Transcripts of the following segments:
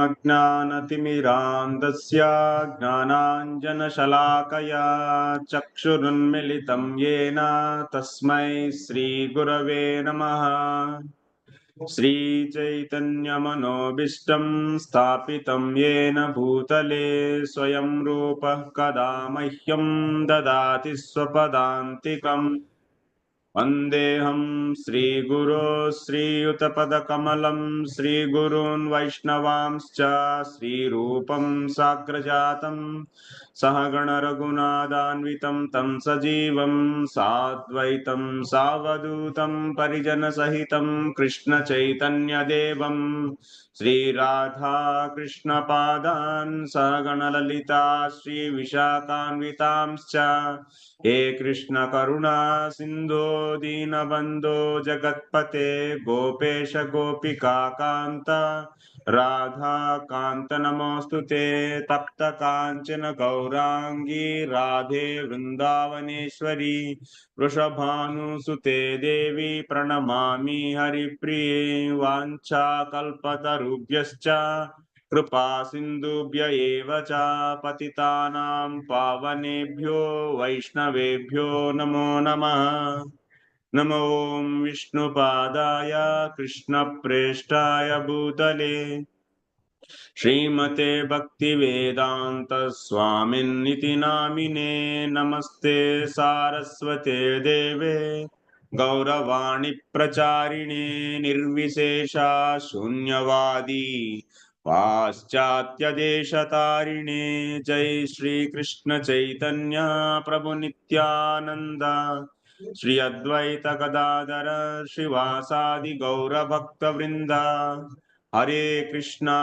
अज्ञानतिमिरान्धस्य ज्ञानाञ्जनशलाकया चक्षुरुन्मिलितं येन तस्मै श्रीगुरवे नमः। श्रीचैतन्यमनोभीष्टं स्थापितं येन भूतले स्वयं रूपः कदा मह्यं ददाति स्वपदान्तिकम्। वन्देऽहं श्रीगुरो श्रीयुतपदकमलं श्रीगुरून् वैष्णवांश्च श्रीरूपं साग्रजातं सहगण रघुनाथान्वितं तं सजीवं साद्वैतं सावधूतं परिजनसहितं कृष्णचैतन्यदेवं श्रीराधा कृष्णपादान् सहगण ललिता श्रीविशाखान्वितांश्च हे कृष्ण करुणा सिंधो दीनबंधो जगत्पते गोपेश गोपिका कांत राधा कांत नमोस्तुते तप्त कांचन गौरांगी राधे वृंदावनेश्वरी वृषभानुसुते देवी प्रणमामि हरिप्रिये वाञ्छाकल्पतरुभ्यश्च कृपा सिन्धुभ्य एव च पतितानां पावनेभ्यो वैष्णवेभ्यो नमो नमः। नमो विष्णुपादाय कृष्णप्रेष्ठाय भूतले श्रीमते भक्तिवेदांत स्वामिन्निति नामिने नमस्ते सारस्वते देवे गौरवाणी प्रचारिणे निर्विशेषा शून्यवादी पाश्चात्य देशतारिणे जय श्री कृष्ण चैतन्य प्रभु नित्यानंद श्री अद्वैत गदाधर श्रीवासादि गौर भक्त वृंदा हरे Krishna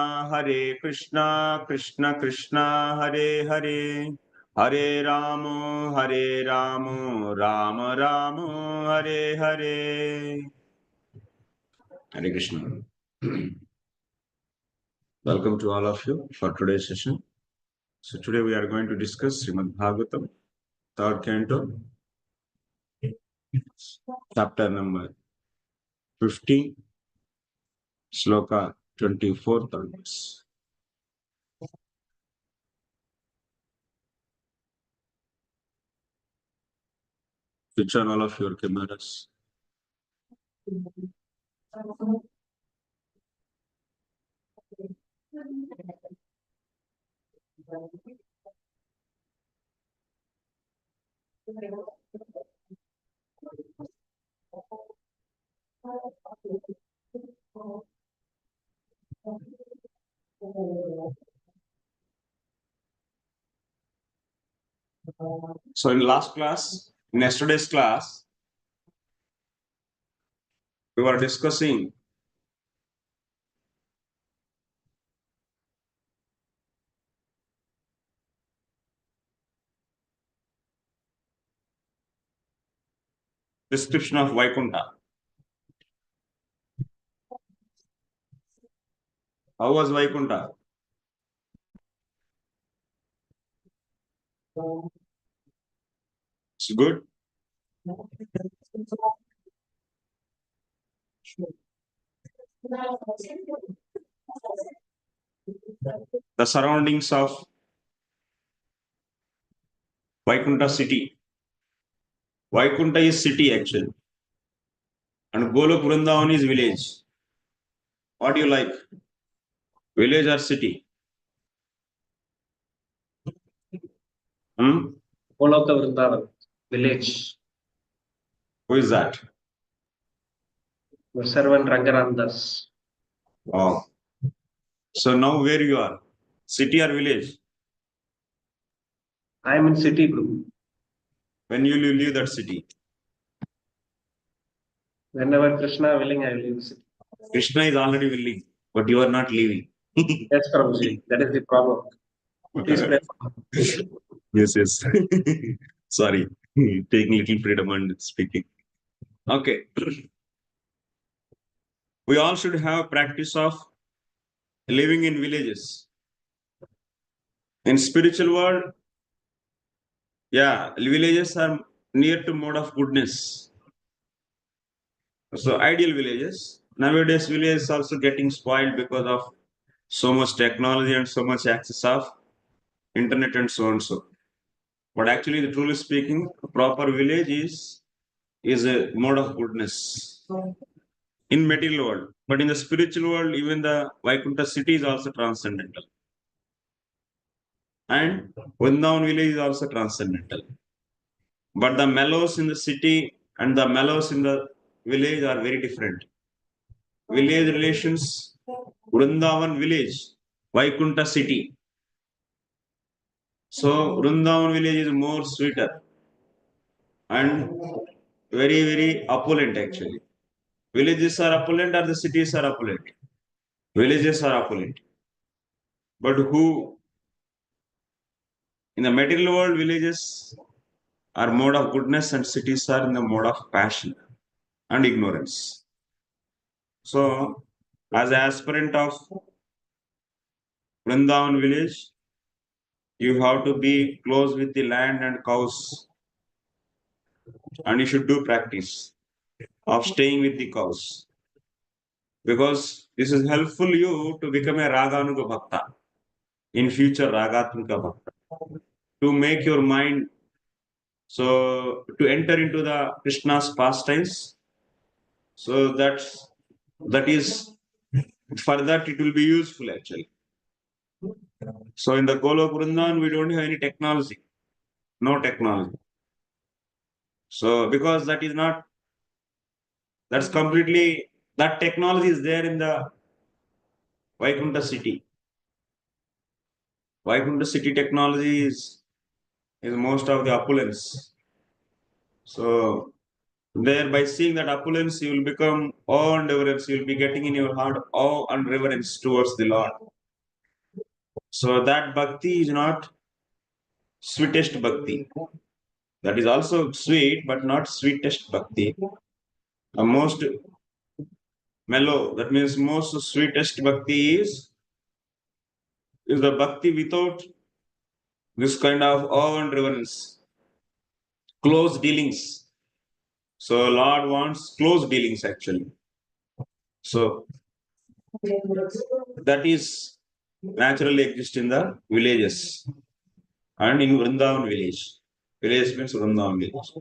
Krishna Krishna Hare Hare Hare Ram Ram Ram Hare Hare. Hare Krishna. Welcome to all of you for today's session. So today we are going to discuss Srimad Bhagavatam, third canto, chapter number 15, sloka 24 onwards. Switch on all of your cameras. So in last class, in yesterday's class, we were discussing description of Vaikuntha. How was Vaikuntha? It's good. The surroundings of Vaikuntha city. Vaikuntha is city actually, and Golok Vrindavan is village. What do you like? Village or city? Goloka Vrindavan, village. Who is that? The servant Ranganatha's. Oh. So now where you are? City or village? I am in city, Guru. When you will leave that city? Whenever Krishna willing, I will leave the city. Krishna is already willing, but you are not leaving. Yes, Prabhuji. That is the problem. Please pray for me. Yes. Sorry. Taking little freedom and speaking. Okay. We all should have practice of living in villages. In spiritual world, yeah, villages are near to mode of goodness. So ideal villages. Nowadays, villages also getting spoiled because of so much technology and so much access of internet and so and so. But actually, the truly speaking, a proper village is a mode of goodness in material world. But in the spiritual world, even the Vaikuntha city is also transcendental. And Vrindavan village is also transcendental. But the mellows in the city and the mellows in the village are very different. Village relations, Vrindavan village, Vaikuntha city. So Vrindavan village is more sweeter and very, very opulent actually. Villages are opulent or the cities are opulent. Villages are opulent. But who in the material world, villages are mode of goodness and cities are in the mode of passion and ignorance. So, as an aspirant of Vrindavan village, you have to be close with the land and cows, and you should do practice of staying with the cows because this is helpful you to become a Raganuga Bhakta in future Ragatmika Bhakta to make your mind so to enter into the Krishna's pastimes. So that is for that it will be useful actually. So in the Golok Vrindavan, we don't have any technology, no technology. So because that is not, that's completely, that technology is there in the Vaikuntha city. Vaikuntha city technology is most of the opulence. So there by seeing that opulence, you will become awe and reverence. You will be getting in your heart awe and reverence towards the Lord. So that bhakti is not sweetest bhakti. That is also sweet, but not sweetest bhakti. The most mellow, that means most sweetest bhakti is the bhakti without this kind of awe and reverence, close dealings. So Lord wants close dealings actually. So that is naturally exist in the villages and in Vrindavan village. Village means Vrindavan village.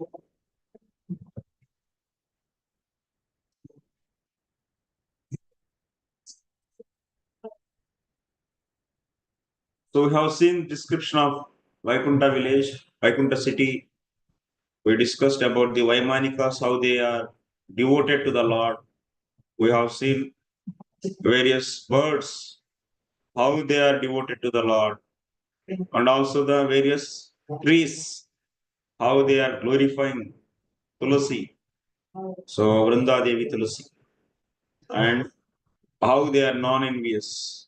So we have seen description of Vaikuntha village, Vaikuntha city. We discussed about the Vaimanikas, how they are devoted to the Lord. We have seen various birds, how they are devoted to the Lord, and also the various trees, how they are glorifying Tulasi. So Vrinda Devi Tulasi, and how they are non-envious.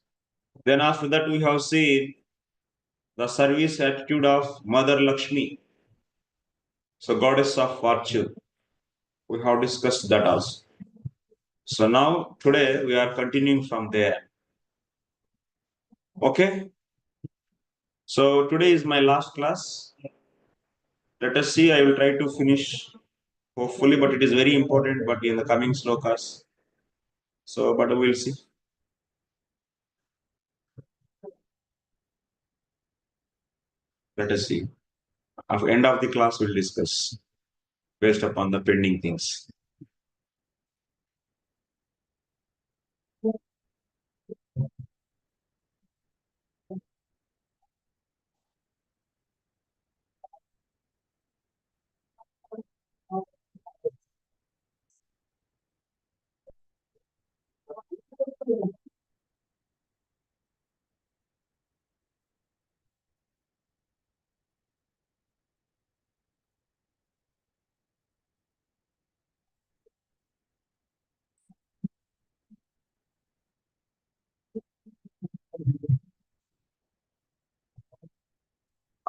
Then after that we have seen the service attitude of Mother Lakshmi, so goddess of fortune. We have discussed that also. So now today we are continuing from there. Okay. So today is my last class. Let us see. I will try to finish hopefully, but it is very important. But in the coming slokas, so but we'll see. Let us see. At end of the class, we'll discuss based upon the pending things.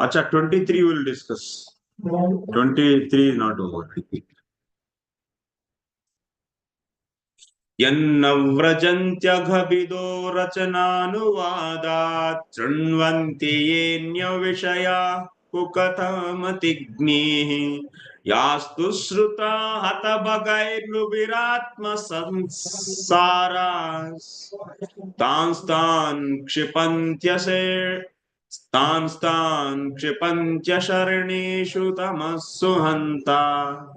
Acha 23 will discuss. 23 is not over. यन्नव्रजन्त्यघभिदो रचनानुवादात् शृण्वन्ति येऽन्यविषया कुकथमतिग्निः Yastu shruta hatabagai samsaras tanstan kshipantyase tanstan kshipantyasharneshu tamassu hanta.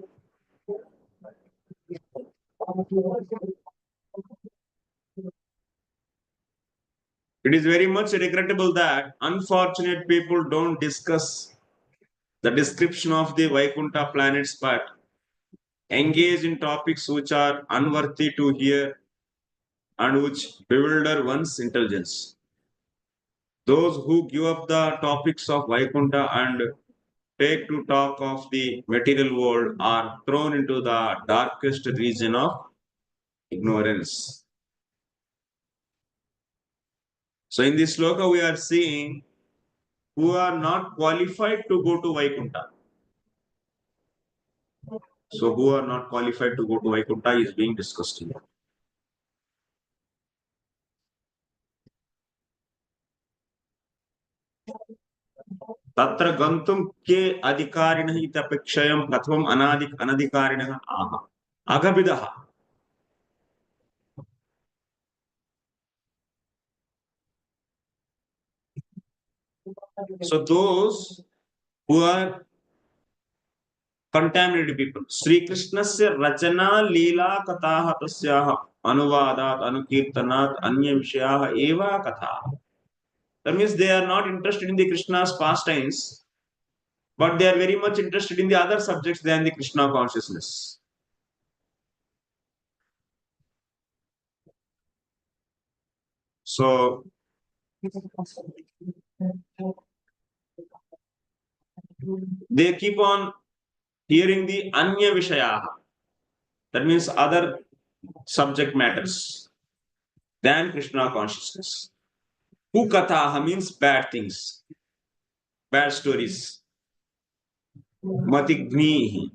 It is very much regrettable that unfortunate people don't discuss the description of the Vaikuntha planets but engage in topics which are unworthy to hear and which bewilder one's intelligence. Those who give up the topics of Vaikuntha and take to talk of the material world are thrown into the darkest region of ignorance. So in this sloka we are seeing who are not qualified to go to Vaikuntha. So who are not qualified to go to Vaikuntha is being discussed here. तत्र गन्तुं के अधिकारिणः इत्यपेक्षया प्रथमम् अनधिकारिणः आह अगभिदः. So those who are contaminated people. Sri Krishnasya rachana leela katah tasyaha anuvadat anukirtanat anya vishayaha eva katha. That means they are not interested in the Krishna's pastimes, but they are very much interested in the other subjects than the Krishna consciousness. So they keep on hearing the anya vishayaha. That means other subject matters than Krishna consciousness. Kukataha means bad things, bad stories. Matignihi.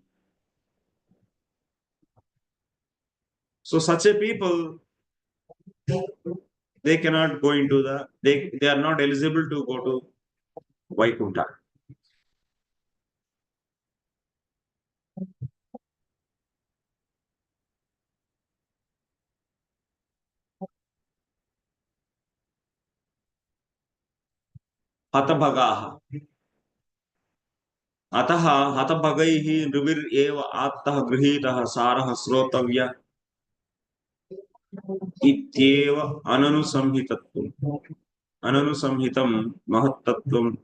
So such a people, they cannot go into they are not eligible to go to Vaikuntha. Hatabhagaha. अतः हतभगैः नृभिरेव आत्तः गृहीतः सारः श्रोतव्य इत्येव अननुसंहितं महत्तत्वम्.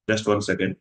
Just 1 second.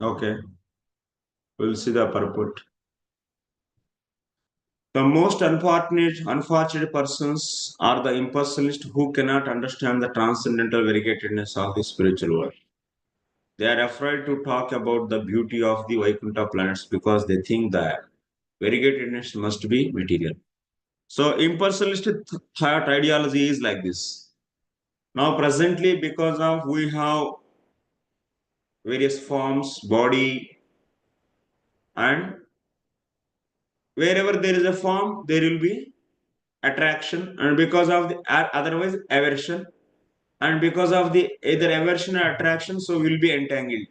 Okay, we'll see the purport. The most unfortunate persons are the impersonalists who cannot understand the transcendental variegatedness of the spiritual world. They are afraid to talk about the beauty of the Vaikuntha planets because they think that variegatedness must be material. So, impersonalist thought ideology is like this. Now, presently, because of we have various forms, body, and wherever there is a form, there will be attraction, and because of the otherwise aversion, and because of the either aversion or attraction, so we'll be entangled.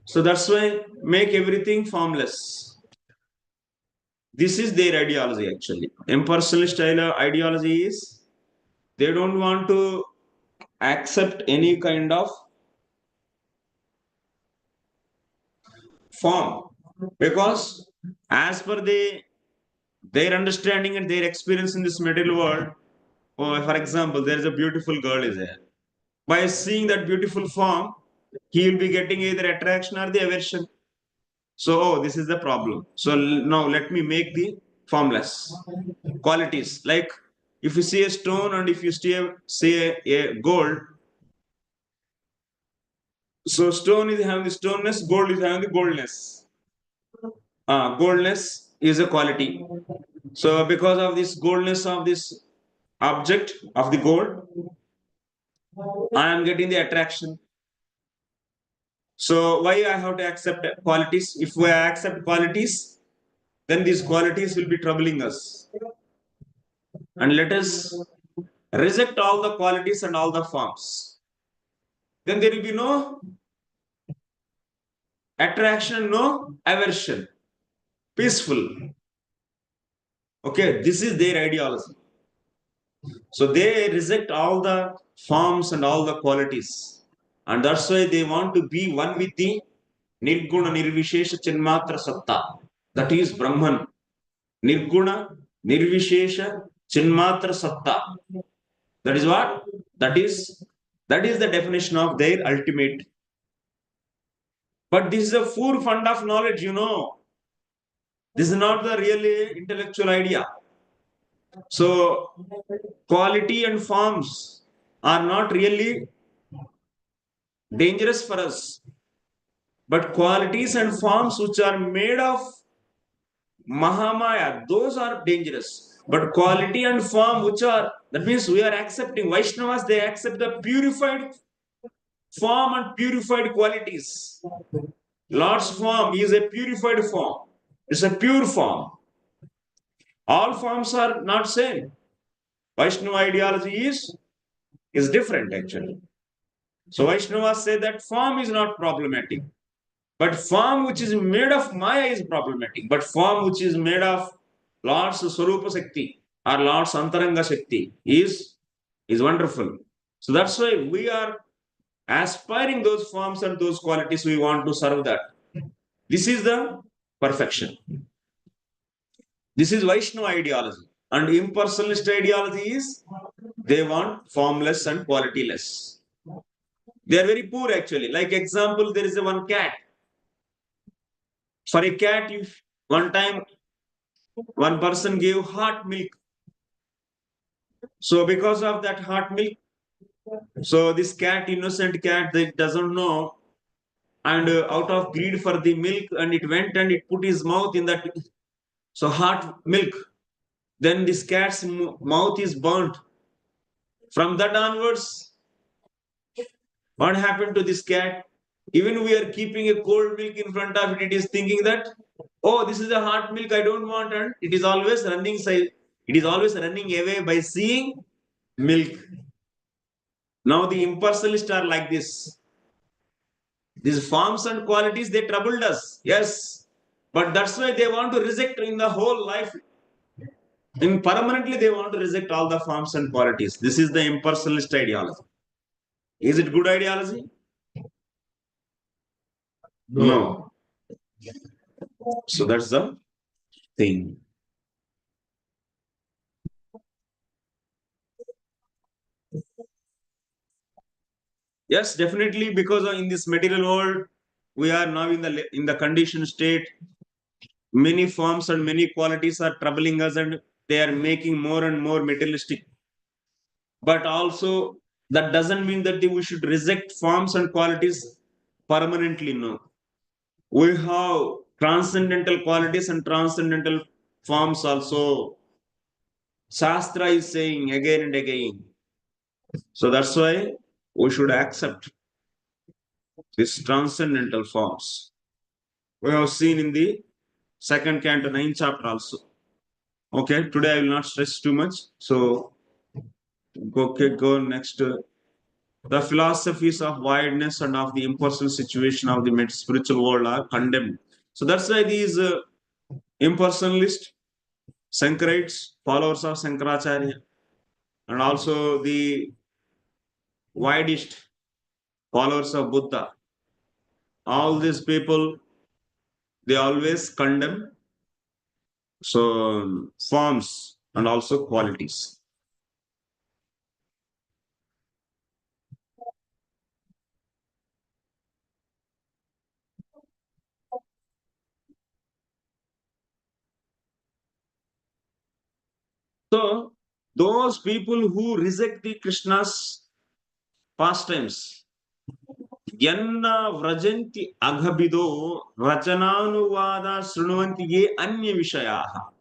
So that's why make everything formless. This is their ideology actually. Impersonalist ideology is they don't want to accept any kind of form because as per their understanding and their experience in this material world, for example, there is a beautiful girl is there. By seeing that beautiful form, he will be getting either attraction or the aversion. So, this is the problem. So now let me make the formless qualities. Like if you see a stone and if you see a gold, so stone is having the stoneness, gold is having the goldness. Goldness is a quality. So because of this goldness of this object of the gold, I am getting the attraction. So why I have to accept qualities? If we accept qualities, then these qualities will be troubling us. And let us reject all the qualities and all the forms. Then there will be no attraction, no aversion. Peaceful. Okay, this is their ideology. So they reject all the forms and all the qualities. And that's why they want to be one with the Nirguna Nirvishesha Chinmatra Satta. That is Brahman. Nirguna Nirvishesha Chinmatra Satta. That is what? That is the definition of their ultimate. But this is a poor fund of knowledge, This is not the really intellectual idea. So quality and forms are not really dangerous for us. But qualities and forms which are made of Mahamaya, those are dangerous. But quality and form which are, that means we are accepting, Vaishnavas, they accept the purified form and purified qualities. Lord's form is a purified form. It's a pure form. All forms are not same. Vaishnava ideology is different actually. So Vaishnavas say that form is not problematic. But form which is made of Maya is problematic. But form which is made of Lord's Swarupa Shakti or Lord's Antaranga Shakti is wonderful. So that's why we are aspiring those forms and those qualities. We want to serve that. This is the perfection. This is Vaishnava ideology. And impersonalist ideology is they want formless and qualityless. They are very poor actually. Like example, there is a one cat. For a cat, if one time one person gave hot milk. So because of that hot milk, so this cat, innocent cat, that doesn't know, and out of greed for the milk, and it went and it put his mouth in that so hot milk. Then this cat's mouth is burnt. From that onwards, what happened to this cat? Even we are keeping a cold milk in front of it, it is thinking that, oh, this is a hot milk, I don't want, and it is always running. It is always running away by seeing milk. Now the impersonalists are like this. These forms and qualities, they troubled us. Yes. But that's why they want to reject in the whole life. In permanently, they want to reject all the forms and qualities. This is the impersonalist ideology. Is it good ideology? No. So that's the thing. Yes, definitely, because in this material world, we are now in the conditioned state. Many forms and many qualities are troubling us, and they are making more and more materialistic. But also, that doesn't mean that we should reject forms and qualities permanently. No, we have transcendental qualities and transcendental forms also. Shastra is saying again and again. So that's why we should accept these transcendental forms. We have seen in the second canto, 9th chapter also. Okay, today I will not stress too much. So, okay, go next. The philosophies of wideness and of the impersonal situation of the spiritual world are condemned. So that's why these impersonalists, Sankarites, followers of Sankaracharya, and also the widist followers of Buddha, all these people, they always condemn so forms and also qualities. So those people who reject the Krishna's pastimes, Yanna vrajanti aghabido rajananuvada srunuvanti ye anya vishayaha.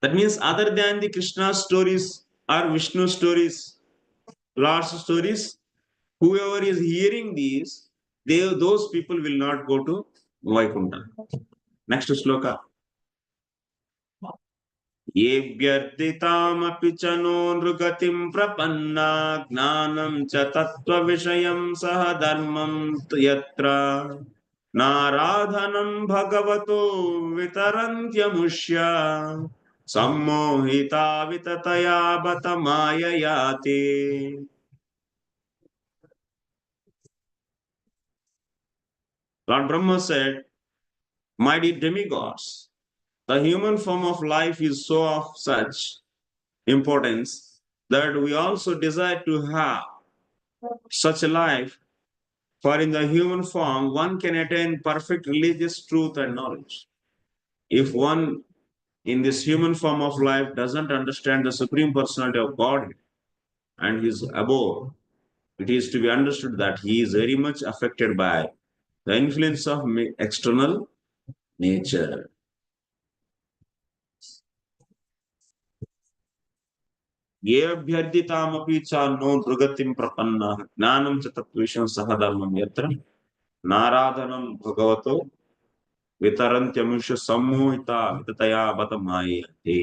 That means other than the Krishna stories or Vishnu stories, Lord's stories, whoever is hearing these, those people will not go to Vaikuntha. Next sloka. येऽभ्यर्थितामपि च no नृगतिं प्रपन्ना ज्ञानं च तत्त्वविषयं सह धर्मं यत्र नाराधनं भगवतो वितरन्त्यमुष्य सम्मोहिता विततया बत मायया ते. Lord Brahma said, my dear demigods, the human form of life is so of such importance that we also desire to have such a life, for in the human form one can attain perfect religious truth and knowledge. If one in this human form of life doesn't understand the Supreme Personality of Godhead and his abode, it is to be understood that he is very much affected by the influence of external nature. ये अभ्यर्थितामपि च no दुर्गतिं प्रपन्नः ज्ञानं च तत्त्वविषयं सह धर्मं यत्र नाराधनं भगवतो वितरन्त्यमुष्य सम्मोहिता विततया बत मायते.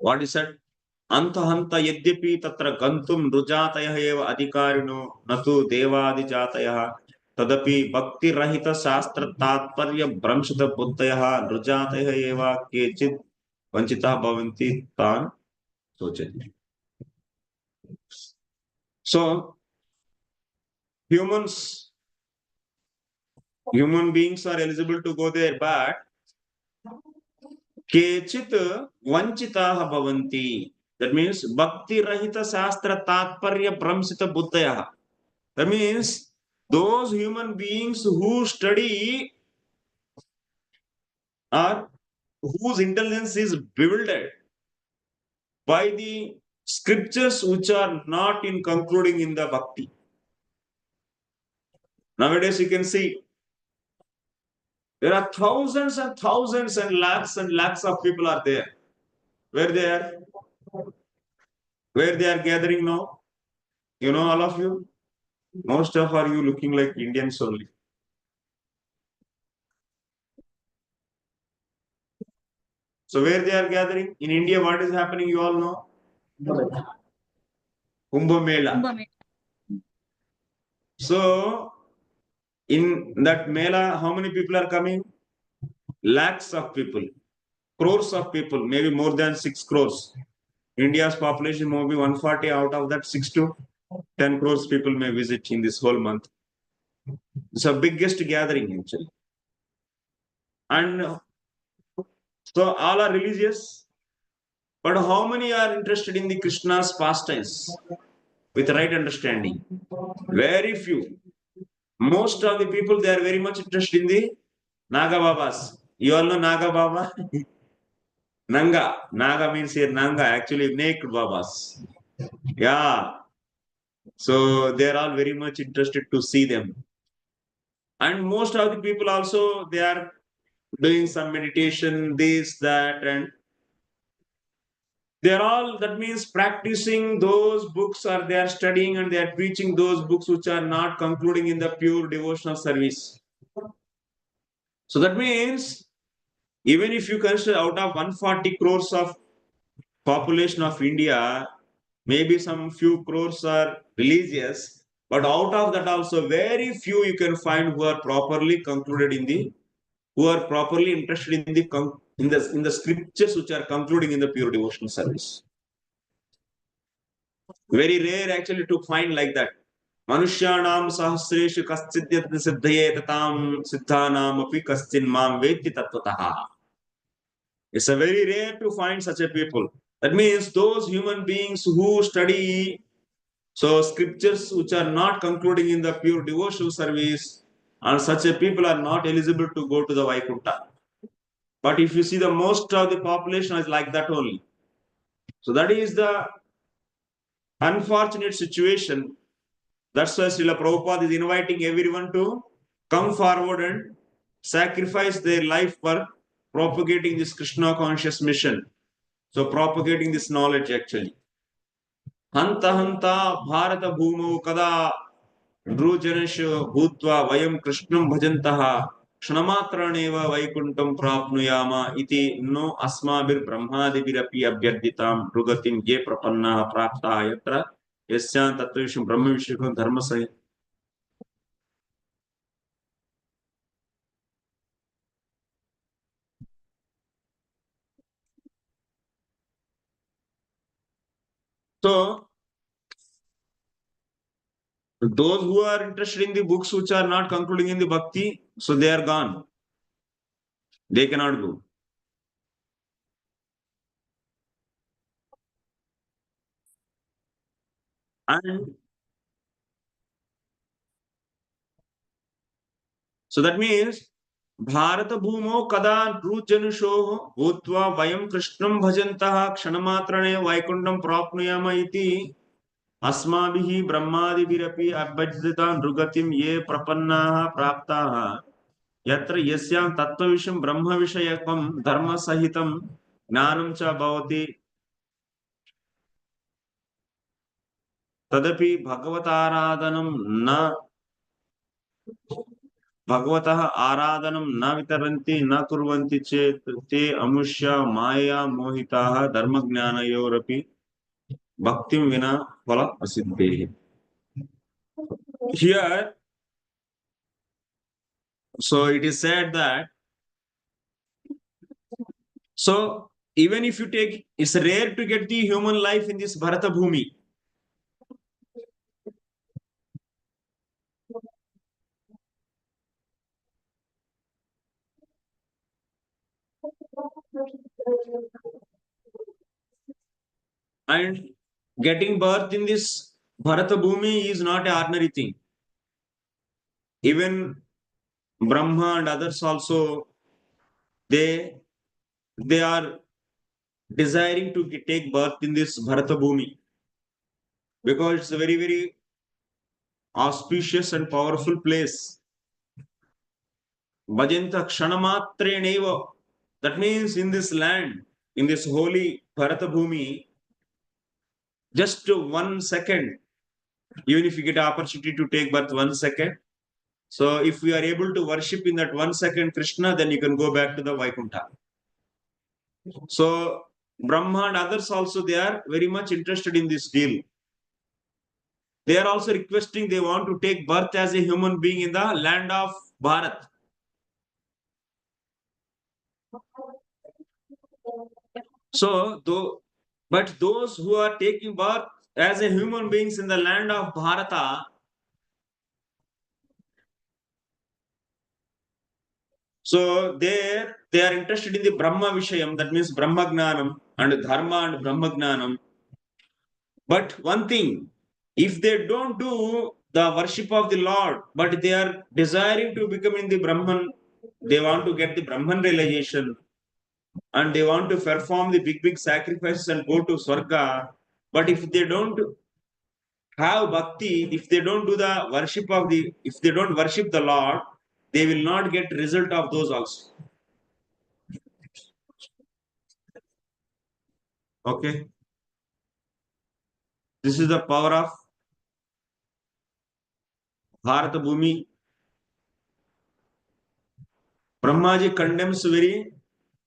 What is that? Antahanta yadyapi tatra gantum nrujatayah eva adhikarino natu devadijatayah tadapi bhakti rahita shastra tatparya brahmshita buddhayah nrujatayah eva kechit vanchitah bhavanti tan sochati. So human beings are eligible to go there, but kechit vanchitah bhavanti. That means bhakti rahita shastra tatparya brahmshita buddhayah. That means those human beings who study or whose intelligence is bewildered by the scriptures which are not in concluding in the bhakti. Nowadays you can see there are thousands and thousands and lakhs of people are there. Where they are? Where they are gathering now? You know, all of you? Most of are you looking like Indians only. So where they are gathering? In India, what is happening? You all know? Kumbh Mela. So in that Mela, how many people are coming? Lakhs of people, crores of people, maybe more than 6 crores. India's population may be 140, out of that 6 to 10 crores people may visit in this whole month. It's the biggest gathering actually. And so all are religious, but how many are interested in the Krishna's pastimes with right understanding? Very few. Most of the people, they are very much interested in the Naga Babas. You all know Naga Baba? Nanga. Naga means here Nanga, actually naked Babas. Yeah. So they are all very much interested to see them. And most of the people also, they are doing some meditation, this, that, and they are all, that means practicing those books, or they are studying and they are preaching those books which are not concluding in the pure devotional service. So that means even if you consider out of 140 crores of population of India, maybe some few crores are religious, but out of that also very few you can find who are properly concluded in the, who are properly interested in the in the scriptures which are concluding in the pure devotional service. Very rare actually to find like that. Manushyanam sahasreshu kaschidhyat siddhaye tatam siddhanam api kaschin mam vetti tattvataha. It's a very rare to find such a people. That means those human beings who study so scriptures which are not concluding in the pure devotional service, and such a people are not eligible to go to the Vaikuntha. But if you see the most of the population is like that only. So that is the unfortunate situation. That's why Srila Prabhupada is inviting everyone to come forward and sacrifice their life for propagating this Krishna conscious mission. So propagating this knowledge actually. Hanta hanta bharata bhumau kada drujanish bhutva vayam krishnam bhajantaha kshnamatraneva vaikuntam prapnuyama iti no asmabir brahmadibirapi abhyarditam drugatim ye prapanna prapta yatra yasyan tattvisham brahma vishikam dharma sahi. So those who are interested in the books which are not concluding in the bhakti, so they are gone. They cannot go. And so that means Bharata Bhumo Kada Drujanusho Bhutva Vayam Krishnam Bhajantaha Kshanamatrane Vaikundam Prapnuyama iti Asmabihi Brahmadibirapi Abhajita Drugatim Ye Prapannaha Praptaha Yatra Yasyam Tattvisham Brahma Vishayakam Dharma Sahitam Gnanam Cha Bhavati तदपि भगवताराधनं न भगवतः आराधनं न वितरन्ति न कुर्वन्ति चेत् ते अमुष्या माया मोहिताः धर्मज्ञानयोरपि भक्तिं विना फल असिद्धेः. Here, so it is said that, so even if you take, it's rare to get the human life in this Bharata Bhumi. And getting birth in this Bharata Bhumi is not an ordinary thing. Even Brahma and others also, they they are desiring to take birth in this Bharata Bhumi because it's a very, very auspicious and powerful place. Bhajanta Kshanamatre Neva. That means in this land, in this holy Bharata Bhumi, just 1 second, even if you get an opportunity to take birth 1 second. So if we are able to worship in that 1 second Krishna, then you can go back to the Vaikuntha. So Brahma and others also, they are very much interested in this deal. They are also requesting, they want to take birth as a human being in the land of Bharat. So, but those who are taking birth as a human beings in the land of Bharata, so they are interested in the Brahma Vishayam, that means Brahma Gnanam and Dharma and Brahma Gnanam. But one thing, if they don't do the worship of the Lord, but they are desiring to become in the Brahman, they want to get the Brahman realization and they want to perform the big, big sacrifices and go to Swarga. But if they don't have bhakti, if they don't do the worship of the, if they don't worship the Lord, they will not get result of those also. Okay. This is the power of Bharata Bhumi. Brahmaji condemns very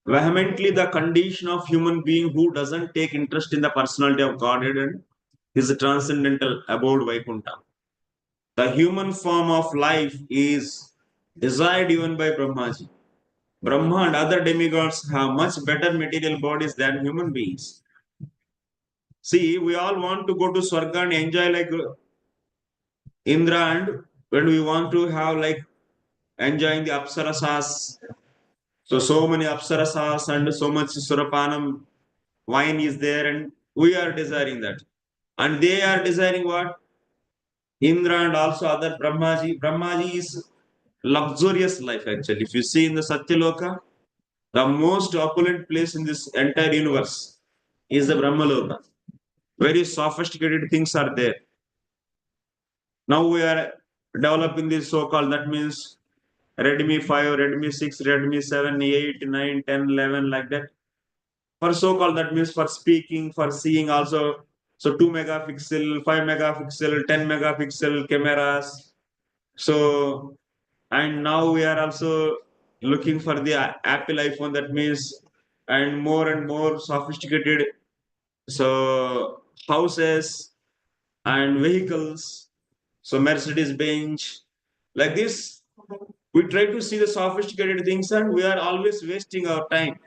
vehemently the condition of human being who doesn't take interest in the personality of Godhead and his transcendental abode Vaikuntha. The human form of life is desired even by Brahmaji. Brahma and other demigods have much better material bodies than human beings. See, we all want to go to Swarga and enjoy like Indra, and when we want to have like enjoying the Apsarasas, so many Apsarasas and so much Surapanam wine is there, and we are desiring that. And they are desiring what? Indra and also other Brahmaji. Brahmaji is luxurious life actually. If you see in the Satyaloka, the most opulent place in this entire universe is the Brahmaloka. Very sophisticated things are there. Now we are developing this so-called, that means Redmi 5, Redmi 6, Redmi 7, 8, 9, 10, 11, like that. For so-called, that means for speaking, for seeing also. So 2 megapixel, 5 megapixel, 10 megapixel cameras. So, and now we are also looking for the Apple iPhone, that means, and more sophisticated. So houses and vehicles. So Mercedes Benz, like this. We try to see the sophisticated things and we are always wasting our time.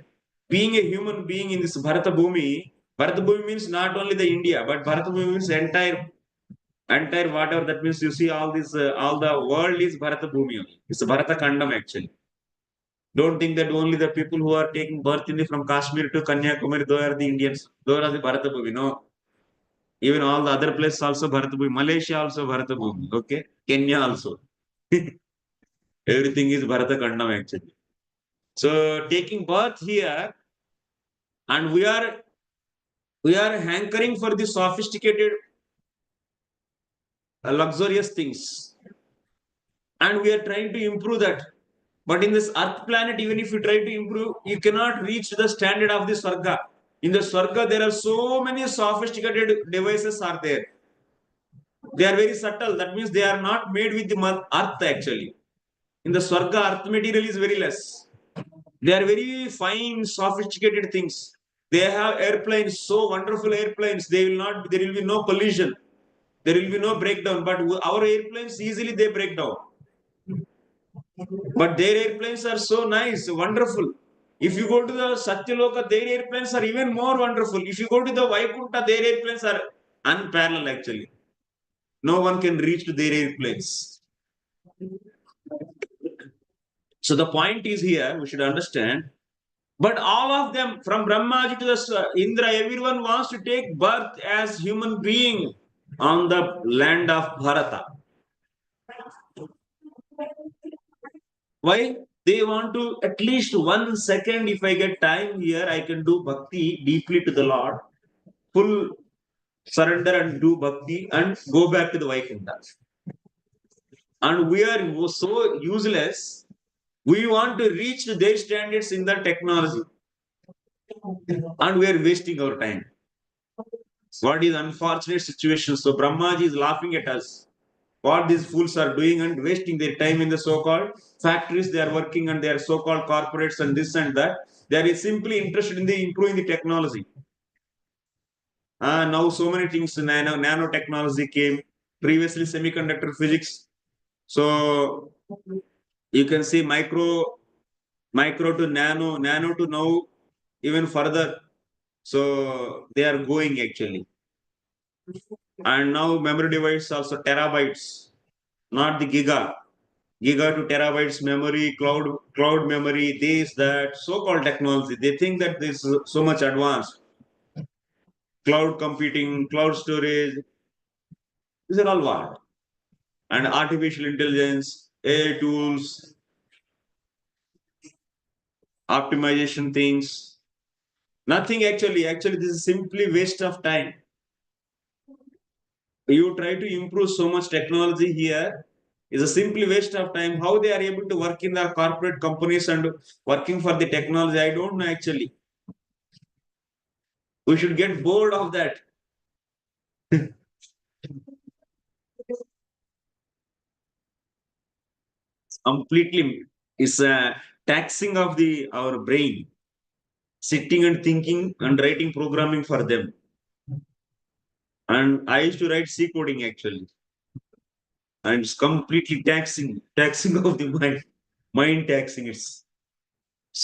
Being a human being in this Bharata Bhumi means not only the India, but Bharata Bhumi means entire whatever, that means you see all this, all the world is Bharata Bhumi only. It's Bharata Kandam actually. Don't think that only the people who are taking birth in the, from Kashmir to Kanyakumari, those are the Indians, those are the Bharata Bhumi. No, even all the other places also Bharata Bhumi. Malaysia also Bharata Bhumi. Okay, Kenya also. Everything is Bharata Kandam actually. So taking birth here, and we are hankering for the sophisticated, luxurious things, and we are trying to improve that. But in this Earth planet, even if you try to improve, you cannot reach the standard of the Swarga. In the Swarga, there are so many sophisticated devices are there. They are very subtle. That means they are not made with the Earth actually. In the Swarga, Earth material is very less. They are very fine, sophisticated things. They have airplanes, so wonderful airplanes. They will not. There will be no collision. There will be no breakdown. But our airplanes easily they break down. But their airplanes are so nice, wonderful. If you go to the Satyaloka, their airplanes are even more wonderful. If you go to the Vaikuntha, their airplanes are unparalleled actually. No one can reach to their airplanes. So the point is here, we should understand. But all of them, from Brahmaji to the Indra, everyone wants to take birth as human being on the land of Bharata. Why? They want to at least 1 second, if I get time here, I can do bhakti deeply to the Lord, full surrender and do bhakti and go back to the Vaikuntha. And we are so useless. We want to reach to their standards in the technology, and we are wasting our time. What is unfortunate situation? So Brahmaji is laughing at us. What these fools are doing and wasting their time in the so-called factories. They are working and they are so-called corporates and this and that. They are simply interested in the improving the technology. Now so many things, nanotechnology came. Previously semiconductor physics. So you can see micro to nano to now even further. So they are going actually. And now memory device also terabytes, not the giga to terabytes memory, cloud memory, this, that, so-called technology. They think that this is so much advanced. Cloud computing, cloud storage, these are all what? And artificial intelligence, AI tools, optimization things. Nothing actually. Actually, this is simply waste of time. You try to improve so much technology here is a simply waste of time. How they are able to work in the corporate companies and working for the technology, I don't know actually. We should get bored of that. Completely, it's a taxing of the our brain. sitting and thinking and writing programming for them. And I used to write C coding actually. And it's completely taxing of the mind taxing. It's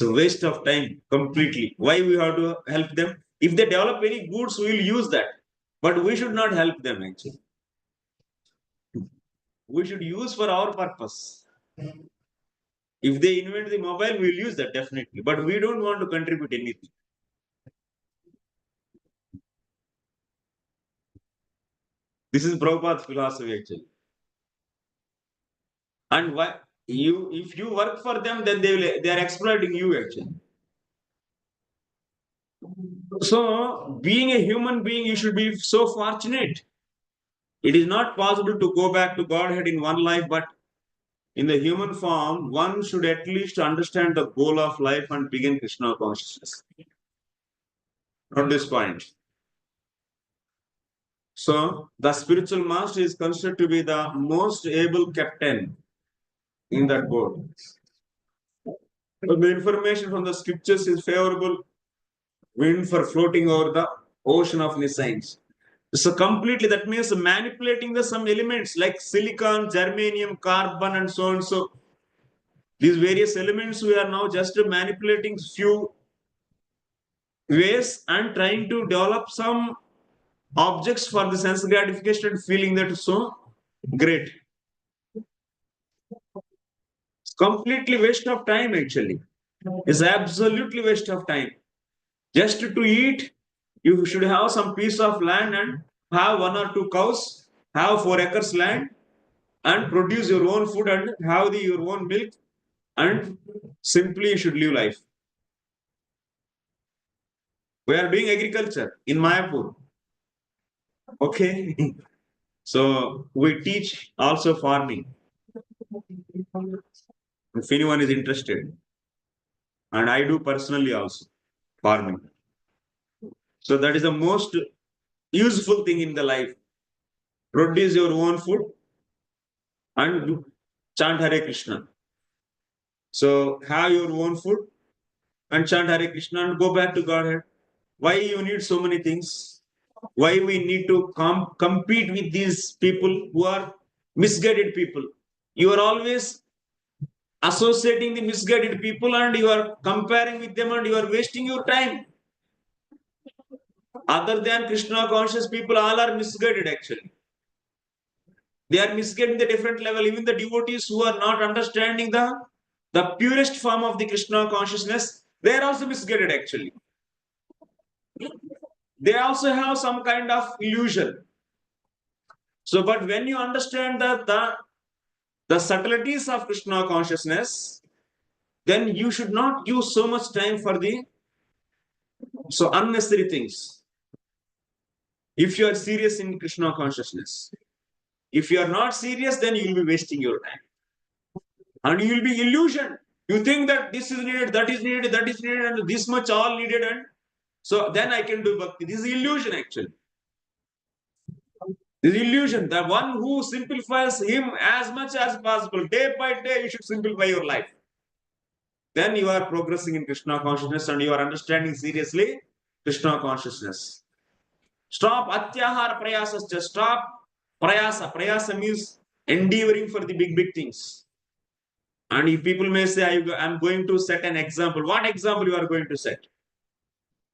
a waste of time completely. Why we have to help them? If they develop any goods, we will use that. But we should not help them actually. We should use for our purpose. If they invent the mobile, we will use that definitely. But we don't want to contribute anything. This is Prabhupada's philosophy actually. And why if you work for them, then they are exploiting you actually. So being a human being, you should be so fortunate. It is not possible to go back to Godhead in one life, but in the human form, one should at least understand the goal of life and begin Krishna consciousness. From this point. So the spiritual master is considered to be the most able captain in that boat. So the information from the scriptures is favorable wind for floating over the ocean of nescience. So completely, that means manipulating the some elements like silicon, germanium, carbon, and so on. So these various elements we are now just manipulating few ways and trying to develop some objects for the sense gratification and feeling that is so great. It's completely waste of time actually. It's absolutely waste of time. Just to eat, you should have some piece of land and have 1 or 2 cows, have 4 acres land, and produce your own food and have your own milk, and simply you should live life. We are doing agriculture in Mayapur. Okay. So we teach also farming. If anyone is interested. And I do personally also farming. So that is the most useful thing in the life. Produce your own food and chant Hare Krishna. So have your own food and chant Hare Krishna and go back to Godhead. Why you need so many things? Why we need to compete with these people who are misguided people? You are always associating the misguided people and you are comparing with them and you are wasting your time. Other than Krishna conscious people, all are misguided actually. They are misguided the different level. Even the devotees who are not understanding the purest form of the Krishna consciousness, they are also misguided actually. They also have some kind of illusion. So, but when you understand the subtleties of Krishna consciousness, then you should not use so much time for the unnecessary things. If you are serious in Krishna consciousness, if you are not serious, then you will be wasting your time. And you will be illusioned. You think that this is needed, that is needed, that is needed, and this much all needed, and so then I can do bhakti. This is illusion actually. This illusion. The one who simplifies him as much as possible, day by day, you should simplify your life. Then you are progressing in Krishna consciousness and you are understanding seriously Krishna consciousness. Stop atyahara prayasas. Just stop prayasa. Prayasa means endeavoring for the big things. And if people may say, I'm going to set an example. What example you are going to set?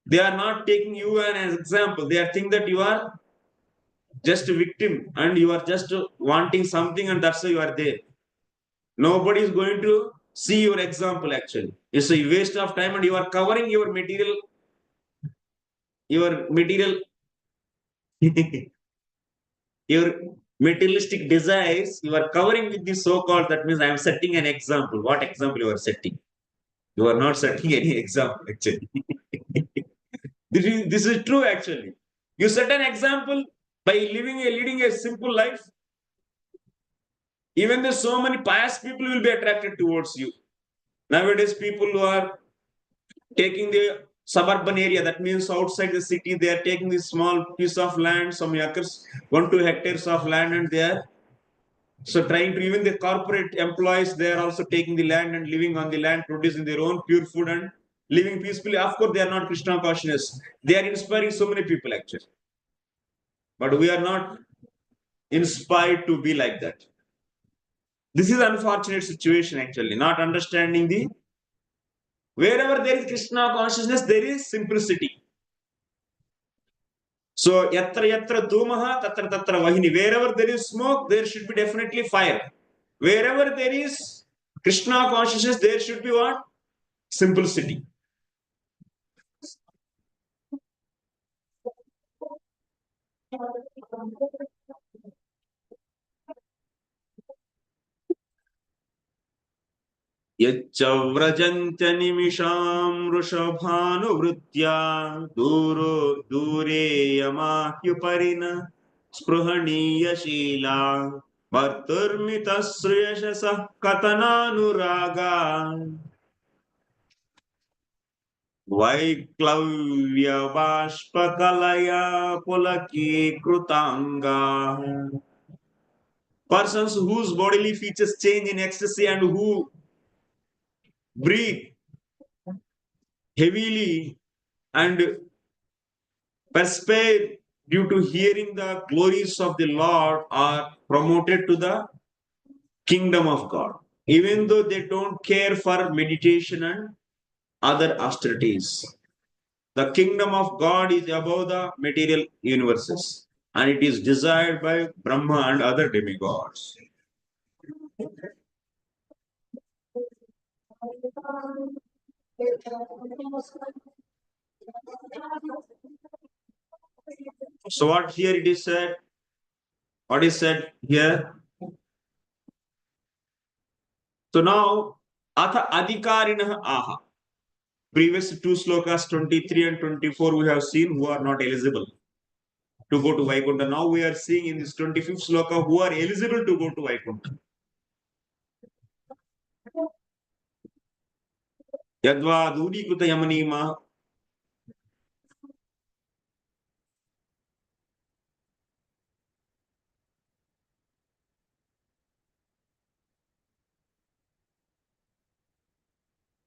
They are not taking you as an example. They are thinking that you are just a victim and you are just wanting something and that's why you are there. Nobody is going to see your example actually. It's a waste of time and you are covering your material, your materialistic desires, you are covering with the so-called, that means I am setting an example. What example you are setting? You are not setting any example actually. This is true actually. You set an example by leading a simple life. Even though so many pious people will be attracted towards you. Nowadays, people who are taking the suburban area, that means outside the city, they are taking this small piece of land, some acres, 1-2 hectares of land, and they are so trying to, even the corporate employees, they are also taking the land and living on the land, producing their own pure food and living peacefully. Of course, they are not Krishna consciousness. They are inspiring so many people actually. But we are not inspired to be like that. This is unfortunate situation actually. Not understanding the wherever there is Krishna consciousness, there is simplicity. So yatra yatra dhumaha tatra tatra vahini. Wherever there is smoke, there should be definitely fire. Wherever there is Krishna consciousness, there should be what? Simplicity. यच्चव्रजन्त्य निमिषां वृषभानुवृत्या दूरो दूरे यमाह्युपरिन स्पृहणीयशीला भर्तुर्मितश्रेयसः कथनानुरागा वैक्लव्यबाष्पकलया पुलकीकृताङ्गा. Persons whose bodily features change in ecstasy and who breathe heavily and perspire due to hearing the glories of the Lord are promoted to the kingdom of God, even though they don't care for meditation and other austerities. The kingdom of God is above the material universes and it is desired by Brahma and other demigods. So what here it is said? What is said here? So now, atha adhikarinah aha. Previous two slokas, 23 and 24, we have seen who are not eligible to go to Vaikuntha. Now we are seeing in this 25th sloka who are eligible to go to Vaikuntha. Yadva Dudikuta Yamanima.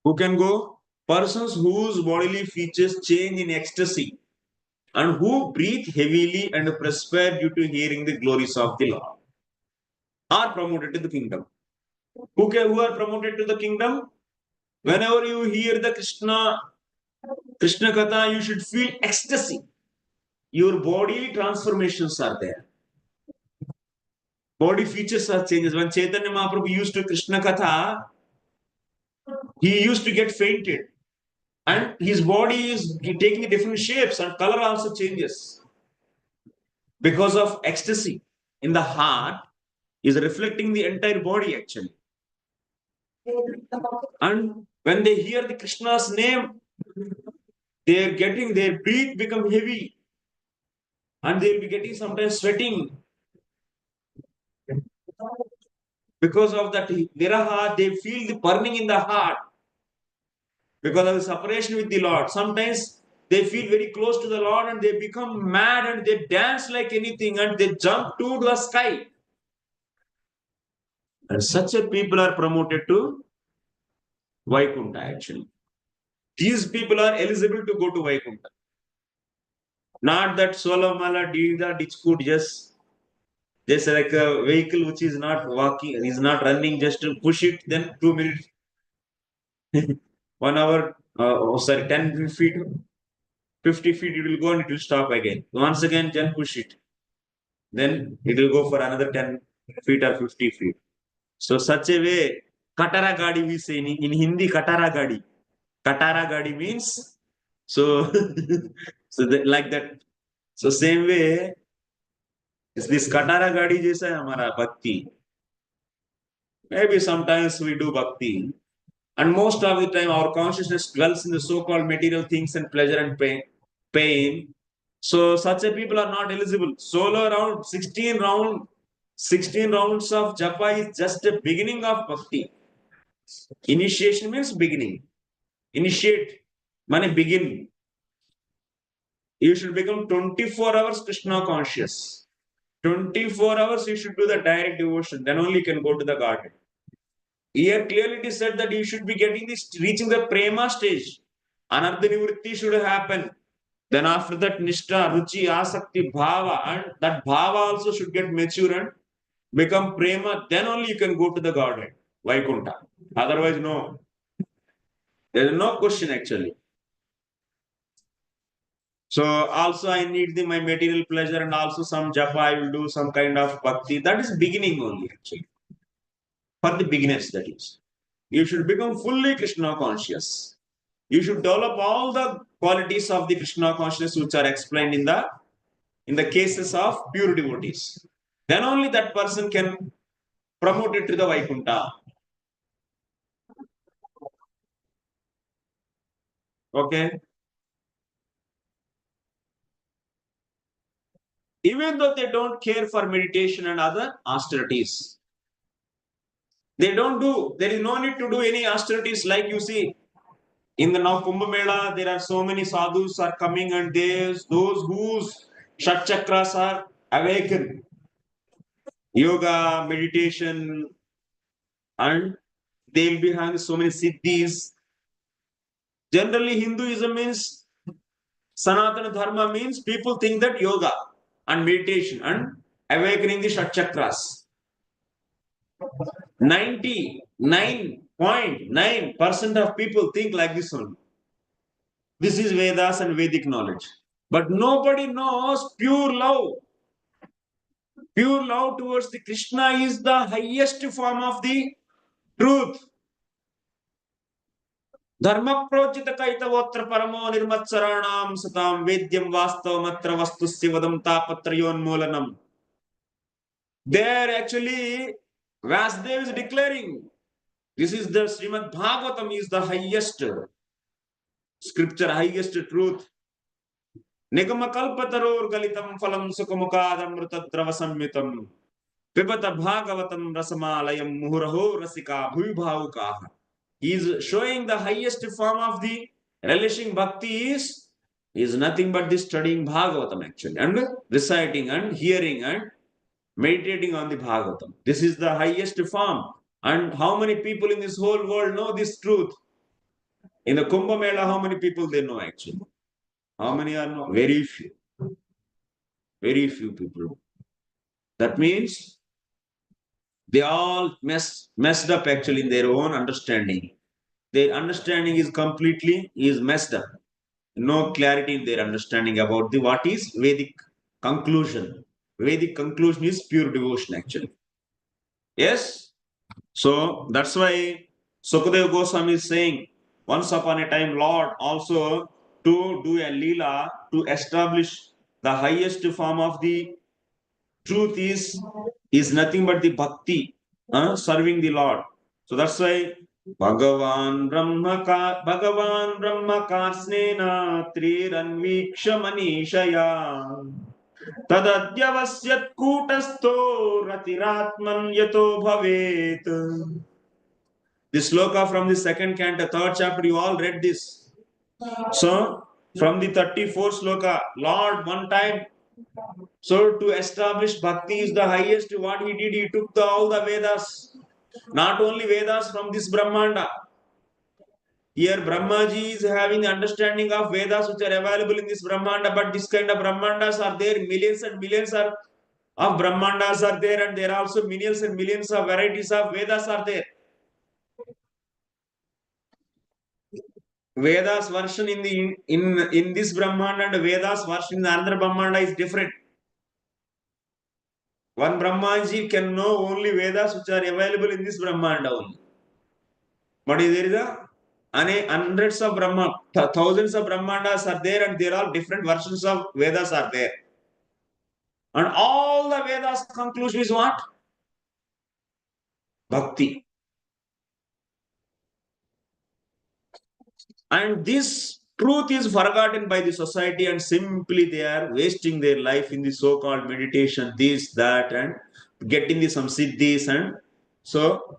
Who can go? Persons whose bodily features change in ecstasy and who breathe heavily and perspire due to hearing the glories of the Lord are promoted to the kingdom. Who are promoted to the kingdom? Whenever you hear the Krishna Katha, you should feel ecstasy. Your bodily transformations are there. Body features are changes. When Chaitanya Mahaprabhu used to Krishna Katha, he used to get fainted. And his body is taking different shapes and color also changes. Because of ecstasy in the heart is reflecting the entire body actually. And when they hear the Krishna's name, their breath become heavy and they'll be getting sometimes sweating. Because of that viraha, they feel the burning in the heart because of the separation with the Lord. Sometimes they feel very close to the Lord and they become mad and they dance like anything and they jump to the sky. And such a people are promoted to Vaikuntha actually. These people are eligible to go to Vaikuntha. Not that Solamala Dida Ditchkut just like a vehicle which is not walking, is not running, just to push it, then 2 minutes, 1 hour, 10 feet, 50 feet, it will go and it will stop again. Once again, then push it. Then it will go for another 10 feet or 50 feet. So such a way, Katara Gadi we say in Hindi, Katara Gadi. Katara Gadi means, so, like that. So same way, is this Katara Gadi jaisa hai hamara Bhakti. Maybe sometimes we do Bhakti. And most of the time, our consciousness dwells in the so-called material things and pleasure and pain. So such a people are not eligible. Solo round, 16 rounds of japa is just a beginning of bhakti. Initiation means beginning. Initiate, money begin. You should become 24 hours Krishna conscious. 24 hours you should do the direct devotion. Then only you can go to the garden. Here clearly it is said that you should be getting this, reaching the prema stage. Anartha nivritti should happen. Then after that, Nishtha, Ruchi, Asakti, Bhava, and that Bhava also should get mature and become Prema. Then only you can go to the Godhead, Vaikuntha. Otherwise, no. There is no question actually. So also I need my material pleasure and also some japa I will do some kind of bhakti. That is beginning only actually. For the beginners, that is. You should become fully Krishna conscious. You should develop all the qualities of the Krishna consciousness which are explained in the cases of pure devotees. Then only that person can promote it to the Vaikuntha. Okay. Even though they don't care for meditation and other austerities, they don't do. There is no need to do any austerities like you see. In the now Kumbh Mela, there are so many sadhus are coming and there's those whose Shat chakras are awakened. Yoga, meditation, and they'll be having so many siddhis. Generally, Hinduism means Sanatana Dharma means people think that yoga and meditation and awakening the Shat chakras. 99.9% of people think like this only. This is Vedas and Vedic knowledge. But nobody knows pure love. Pure love towards the Krishna is the highest form of the truth. Dharma projita kaitavotra paramo nirmatsaranam satam vedyam vastavamatra vastusya vadam tapatrayon molanam. There actually Vasudev is declaring this is the Srimad Bhagavatam is the highest scripture, highest truth. Nikamakalpataror galitam phalam sukamukadam mrutadrava sammitam. Pipata Bhagavatam Rasamalayam Muhuraho Rasika Bhuvibhavukaha. He is showing the highest form of the relishing bhakti is nothing but the studying Bhagavatam actually and reciting and hearing and meditating on the Bhagavatam. This is the highest form. And how many people in this whole world know this truth? In the Kumbh Mela, how many people they know actually? How many are know? Very few. Very few people. That means they all messed up actually in their own understanding. Their understanding is completely is messed up. No clarity in their understanding about the what is Vedic conclusion. Vedic conclusion is pure devotion actually. Yes. So that's why Sukadeva Goswami is saying, once upon a time, Lord also to do a lila to establish the highest form of the truth is nothing but the bhakti, serving the Lord. So that's why Bhagavan Brahma Karsnena Triranviksha Manishaya Tadadyavasyat Kutasto Ratiratman Yato Bhavet. This sloka from the second canto, third chapter, you all read this. So, from the 34th sloka, Lord, one time, so to establish bhakti is the highest. What he did, he took all the Vedas, not only Vedas from this Brahmanda. Here, Brahmaji is having the understanding of Vedas which are available in this Brahmanda, but this kind of Brahmandas are there, millions and millions of Brahmandas are there, and there are also millions and millions of varieties of Vedas are there. Vedas version in this Brahmanda and Vedas version in the another Brahmanda is different. One Brahmaji can know only Vedas which are available in this Brahmanda only. But there is hundreds of Brahma, thousands of Brahmandas are there, and there are different versions of Vedas are there. And all the Vedas conclusion is what? Bhakti. And this truth is forgotten by the society, and simply they are wasting their life in the so-called meditation, this, that, and getting the some siddhis. And so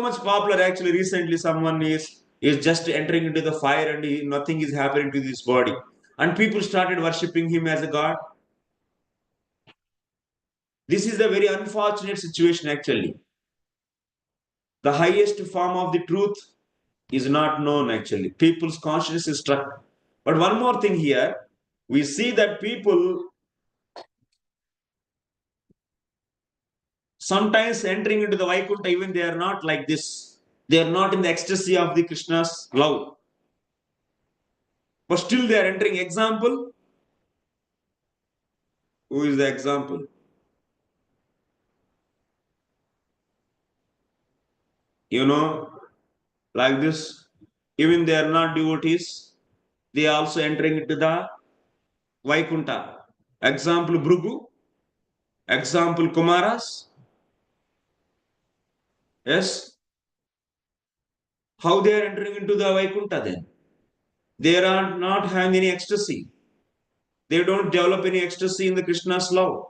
much popular actually. Recently, someone is just entering into the fire, and nothing is happening to his body. And people started worshipping him as a god. This is a very unfortunate situation actually. The highest form of the truth is not known actually. People's consciousness is struck. But one more thing here, we see that people sometimes entering into the Vaikuntha, even they are not like this. They are not in the ecstasy of the Krishna's love. But still they are entering. Example, who is the example? You know, like this, even they are not devotees, they are also entering into the Vaikuntha. Example, Bhrugu. Example, Kumaras. Yes. How they are entering into the Vaikuntha then? They are not having any ecstasy. They don't develop any ecstasy in the Krishna's love.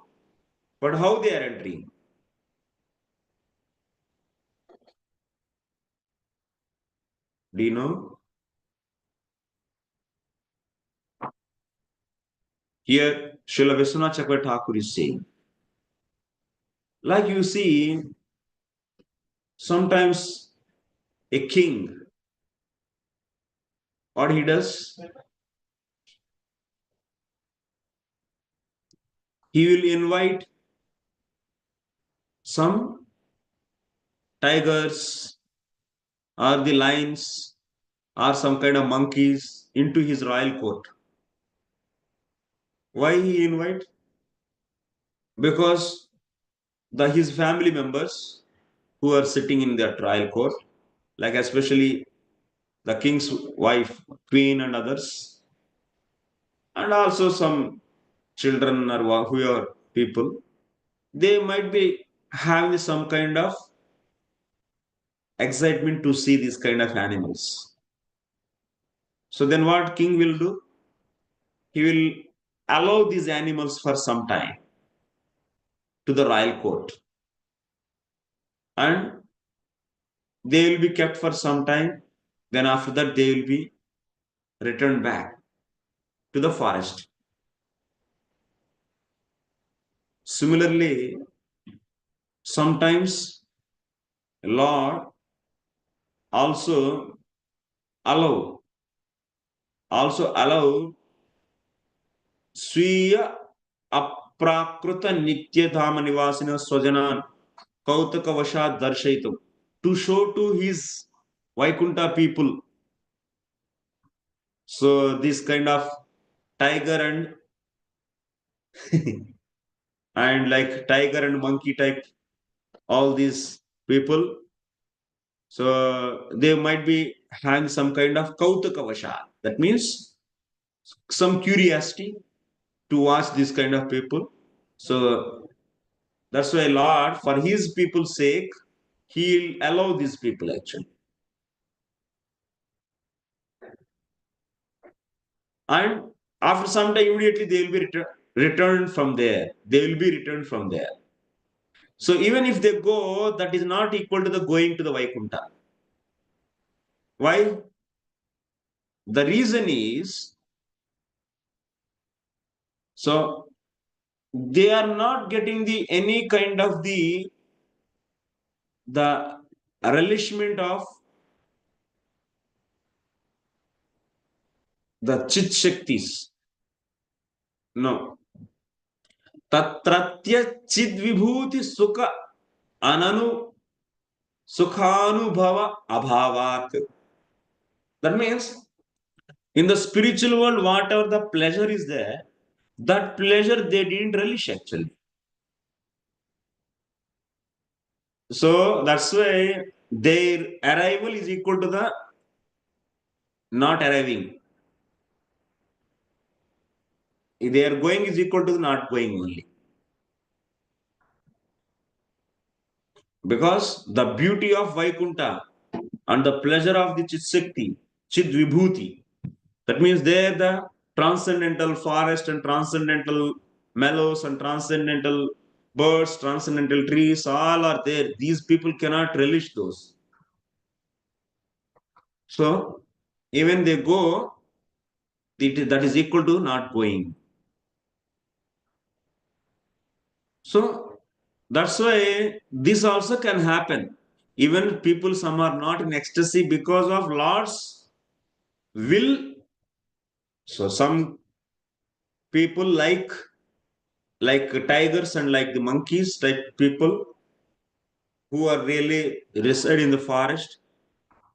But how they are entering? Do you know? Here, Srila Vishwanath Chakravarti Thakur is saying, like you see, sometimes a king, what he does, he will invite some tigers or the lions or some kind of monkeys into his royal court. Why he invite? Because his family members who are sitting in their trial court, like especially the king's wife, queen, and others, and also some children or whoever people, they might be having some kind of excitement to see these kind of animals. So then what king will do? He will allow these animals for some time to the royal court, and they will be kept for some time. Then after that they will be returned back to the forest. Similarly, sometimes Lord also allow allow स्वीय अप्राकृत नित्यधाम निवासिन स्वजनान कौतुकवशात् दर्शयितुं, to show to his Vaikuntha people. So this kind of tiger and and like tiger and monkey type, all these people, so they might be having some kind of kautukavasha. That means some curiosity to watch this kind of people. So that's why Lord, for his people's sake, he'll allow these people actually. And after some time, immediately they will be returned from there. They will be returned from there. So even if they go, that is not equal to the going to the Vaikuntha. Why? The reason is, so they are not getting the any kind of the relishment of the chit shaktis. No. Tatratya chid vibhuti sukha ananu sukhanubhava abhavat. That means in the spiritual world, whatever the pleasure is there, that pleasure they didn't relish actually. So that's why their arrival is equal to the not arriving. Their going is equal to the not going only. Because the beauty of Vaikuntha and the pleasure of the Chit Shakti, Chit Vibhuti, that means there the transcendental forest and transcendental mellows and transcendental birds, transcendental trees, all are there. These people cannot relish those. So even they go, that is equal to not going. So that's why this also can happen. Even people, some are not in ecstasy because of Lord's will. So some people like tigers and like the monkeys type people who are really reside in the forest,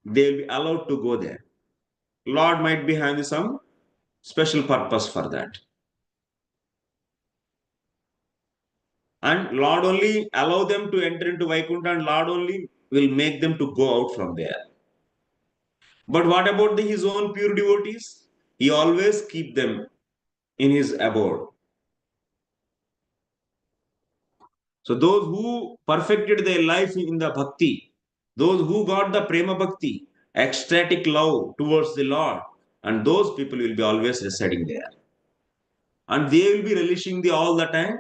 they will be allowed to go there. Lord might be having some special purpose for that. And Lord only allow them to enter into Vaikuntha, and Lord only will make them to go out from there. But what about his own pure devotees? He always keep them in his abode. So those who perfected their life in the bhakti, those who got the prema bhakti, ecstatic love towards the Lord, and those people will be always residing there. And they will be relishing the all the time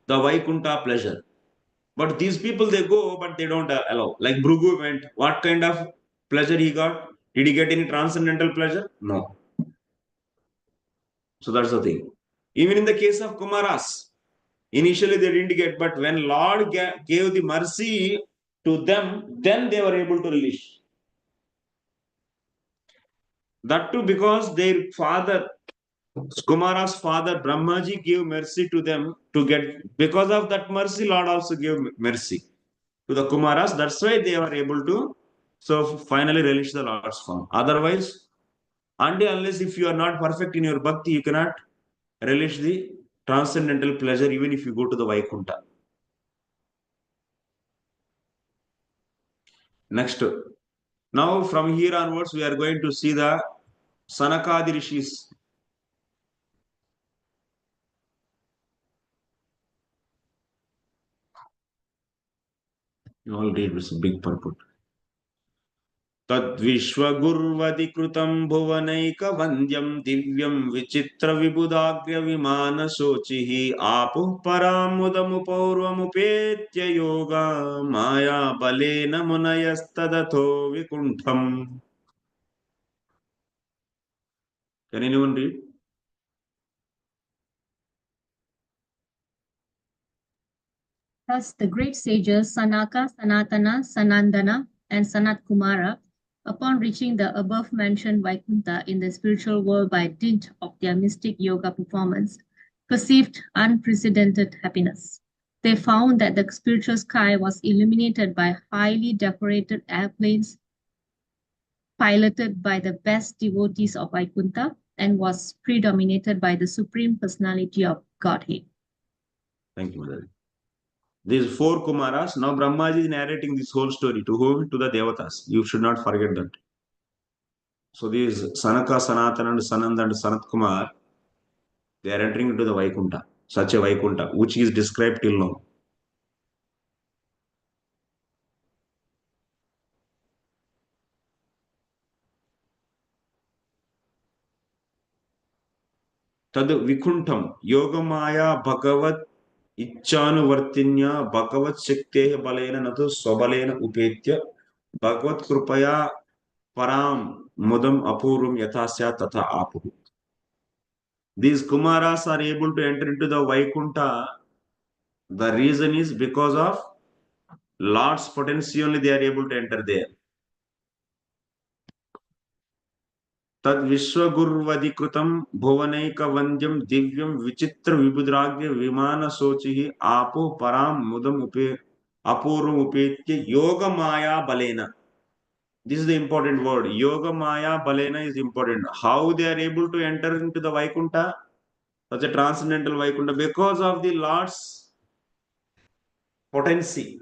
the Vaikuntha pleasure. But these people they go, but they don't allow. Like Bhrigu went, what kind of pleasure he got? Did he get any transcendental pleasure? No. So that's the thing. Even in the case of Kumaras, initially they didn't get, but when Lord gave the mercy to them, then they were able to release. That too because their father, Kumara's father, Brahmaji gave mercy to them to get, because of that mercy, Lord also gave mercy to the Kumaras. That's why they were able to so finally release the Lord's form. Otherwise, until unless if you are not perfect in your bhakti, you cannot relish the transcendental pleasure even if you go to the Vaikuntha. Next, now from here onwards, we are going to see the Sanakadi Rishis. You all read with big purport. तद्विश्वगुर्वधिकृतं भुवनैकवन्द्यं दिव्यं विचित्रविबुधाग्र्यविमानशोचिः आपुः परामुदमुपौर्वमुपेत्य योगा माया बलेन मुनयस्तदथो विकुण्ठम्. Can anyone read? Thus, the great sages Sanaka, Sanatana, Sanandana, and Sanatkumara, upon reaching the above-mentioned Vaikuntha in the spiritual world by dint of their mystic yoga performance, perceived unprecedented happiness. They found that the spiritual sky was illuminated by highly decorated airplanes piloted by the best devotees of Vaikuntha and was predominated by the Supreme Personality of Godhead. Thank you, Mother. These four Kumaras, now Brahmaji is narrating this whole story. To whom? To the Devatas. You should not forget that. So these Sanaka, Sanatana, and Sananda and Sanat Kumar, they are entering into the Vaikuntha, such a Vaikuntha, which is described till now. Tad Vikuntham, Yogamaya Bhagavat Ichanuvartinya Bhagavat Shakteha Balena Natu Sobalena Upetya Bhagavat Krupaya Param Mudam Apurum Yathasya Tata Apu. These Kumaras are able to enter into the Vaikuntha. The reason is because of Lord's potency only they are able to enter there. Tad Vishwagurvadikrutam Bhuvanaicavandyam Divyam Vichitra Vibudragya Vimana Sochihi Apo Param Mudam Apurum Upetya Yoga Maya Balena. This is the important word. Yoga Maya Balena is important. How they are able to enter into the Vaikuntha, such a transcendental Vaikuntha, because of the Lord's potency.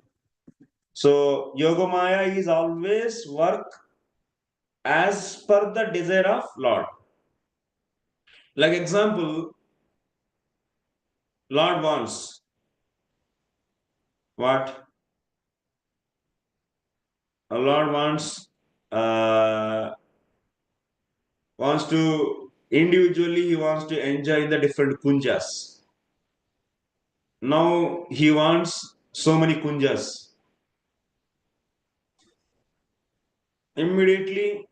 So Yogamaya is always work as per the desire of Lord. Like example, Lord wants what? A Lord wants to individually he wants to enjoy the different kunjas. Now he wants so many kunjas. Immediately,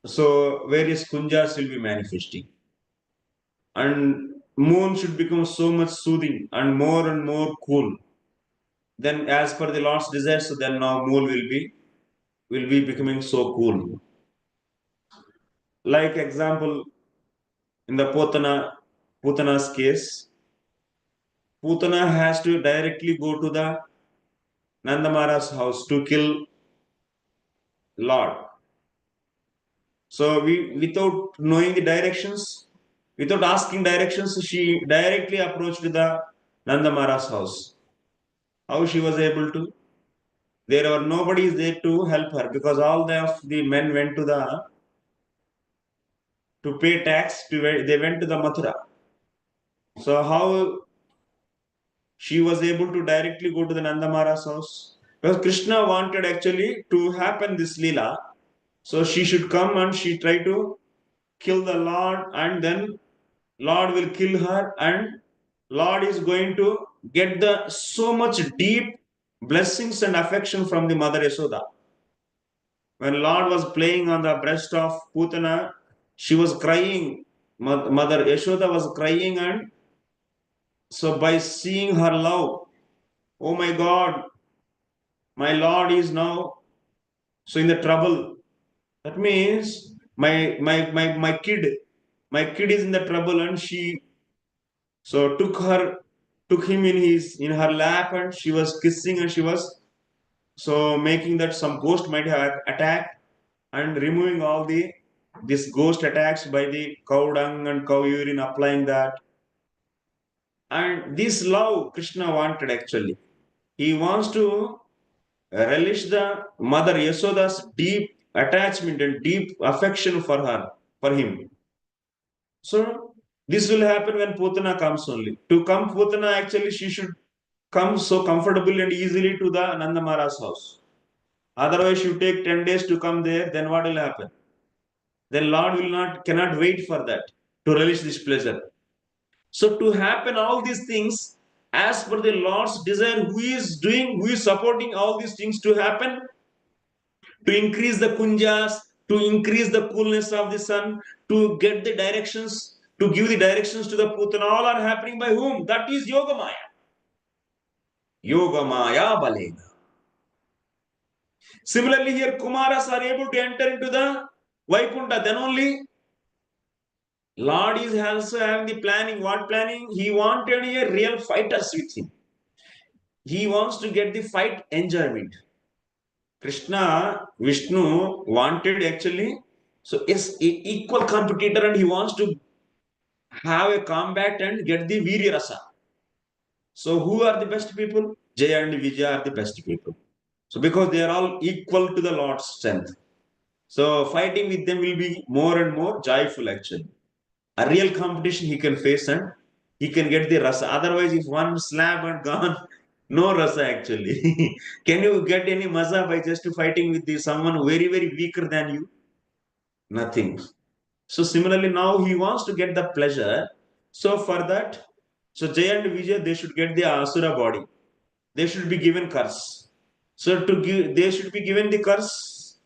so various kunjas will be manifesting. And moon should become so much soothing and more cool. then as per the Lord's desire, so then now mool will be becoming so cool. Like example, in the Putana's case, Putana has to directly go to the Nandamara's house to kill Lord. So without knowing the directions, without asking directions, she directly approached the Nandamara's house. How she was able to? There were nobody is there to help her because all the men went to pay tax. They went to the Mathura. So how she was able to directly go to the Nandamara's house? Because Krishna wanted actually to happen this lila. So she should come and she tried to kill the Lord, and then Lord will kill her, and Lord is going to get the so much deep blessings and affection from the mother Yashoda. When Lord was playing on the breast of Putana, she was crying. Mother Yashoda was crying, and so by seeing her love, oh my God, my Lord is now so in the trouble. That means my kid is in the trouble, and she so took him in her lap, and she was kissing, and she was so making that some ghost might have attacked, and removing all this ghost attacks by the cow dung and cow urine, applying that. And this love Krishna wanted actually. He wants to relish the mother Yasoda's deep attachment and deep affection for him. So this will happen when Putana comes only. To come Putana, actually she should come so comfortably and easily to the Nandamara's house. Otherwise, you take 10 days to come there, then what will happen? Then Lord cannot wait for that to relish this pleasure. So to happen all these things as per the Lord's desire, who is supporting all these things to happen? To increase the kunjas, to increase the coolness of the sun, to get the directions, to give the directions to the Putana, all are happening by whom? That is Yoga Maya. Yoga Maya Balena. Similarly, here Kumaras are able to enter into the Vaikuntha. Then only Lord is also having the planning. What planning? He wanted a real fighters with him. He wants to get the fight enjoyment. Krishna, Vishnu wanted actually, so is equal competitor, and he wants to have a combat and get the Virya Rasa. So who are the best people? Jaya and Vijaya are the best people. So because they are all equal to the Lord's strength. So fighting with them will be more and more joyful actually. A real competition he can face, and he can get the rasa. Otherwise, if one slap and gone, no rasa actually. Can you get any maza by just fighting with someone very, very weaker than you? Nothing. So similarly, now he wants to get the pleasure. So for that, so Jaya and Vijay, they should get the asura body. They should be given curse. So to give, they should be given the curse.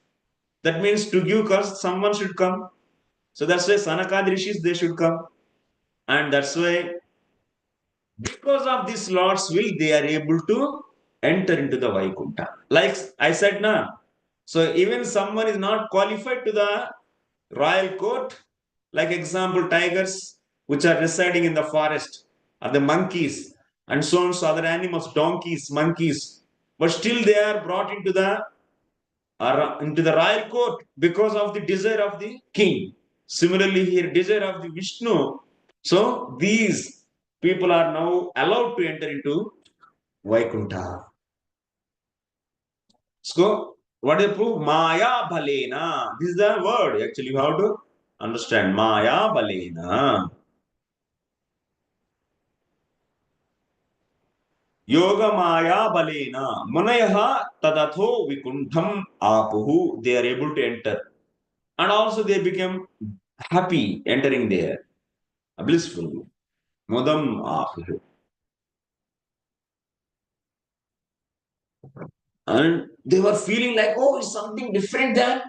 That means to give curse, someone should come. So that's why Sanakad Rishis, they should come. And that's why, because of this Lord's will, they are able to enter into the Vaikuntha. Like I said now, so even someone is not qualified to the royal court, like example, tigers, which are residing in the forest, or the monkeys, and so on, so other animals, donkeys, monkeys, but still they are brought into the royal court because of the desire of the king. Similarly, here, desire of the Vishnu. So these people are now allowed to enter into Vaikuntha. So, what is the proof? Maya Balena. This is the word actually. You have to understand. Maya Balena. Yoga Maya Balena. Manayaha Tadatho Vikuntham Apuhu. They are able to enter. And also they become happy entering there. Blissful. Mudam Apuhu. And they were feeling like, oh, it's something different than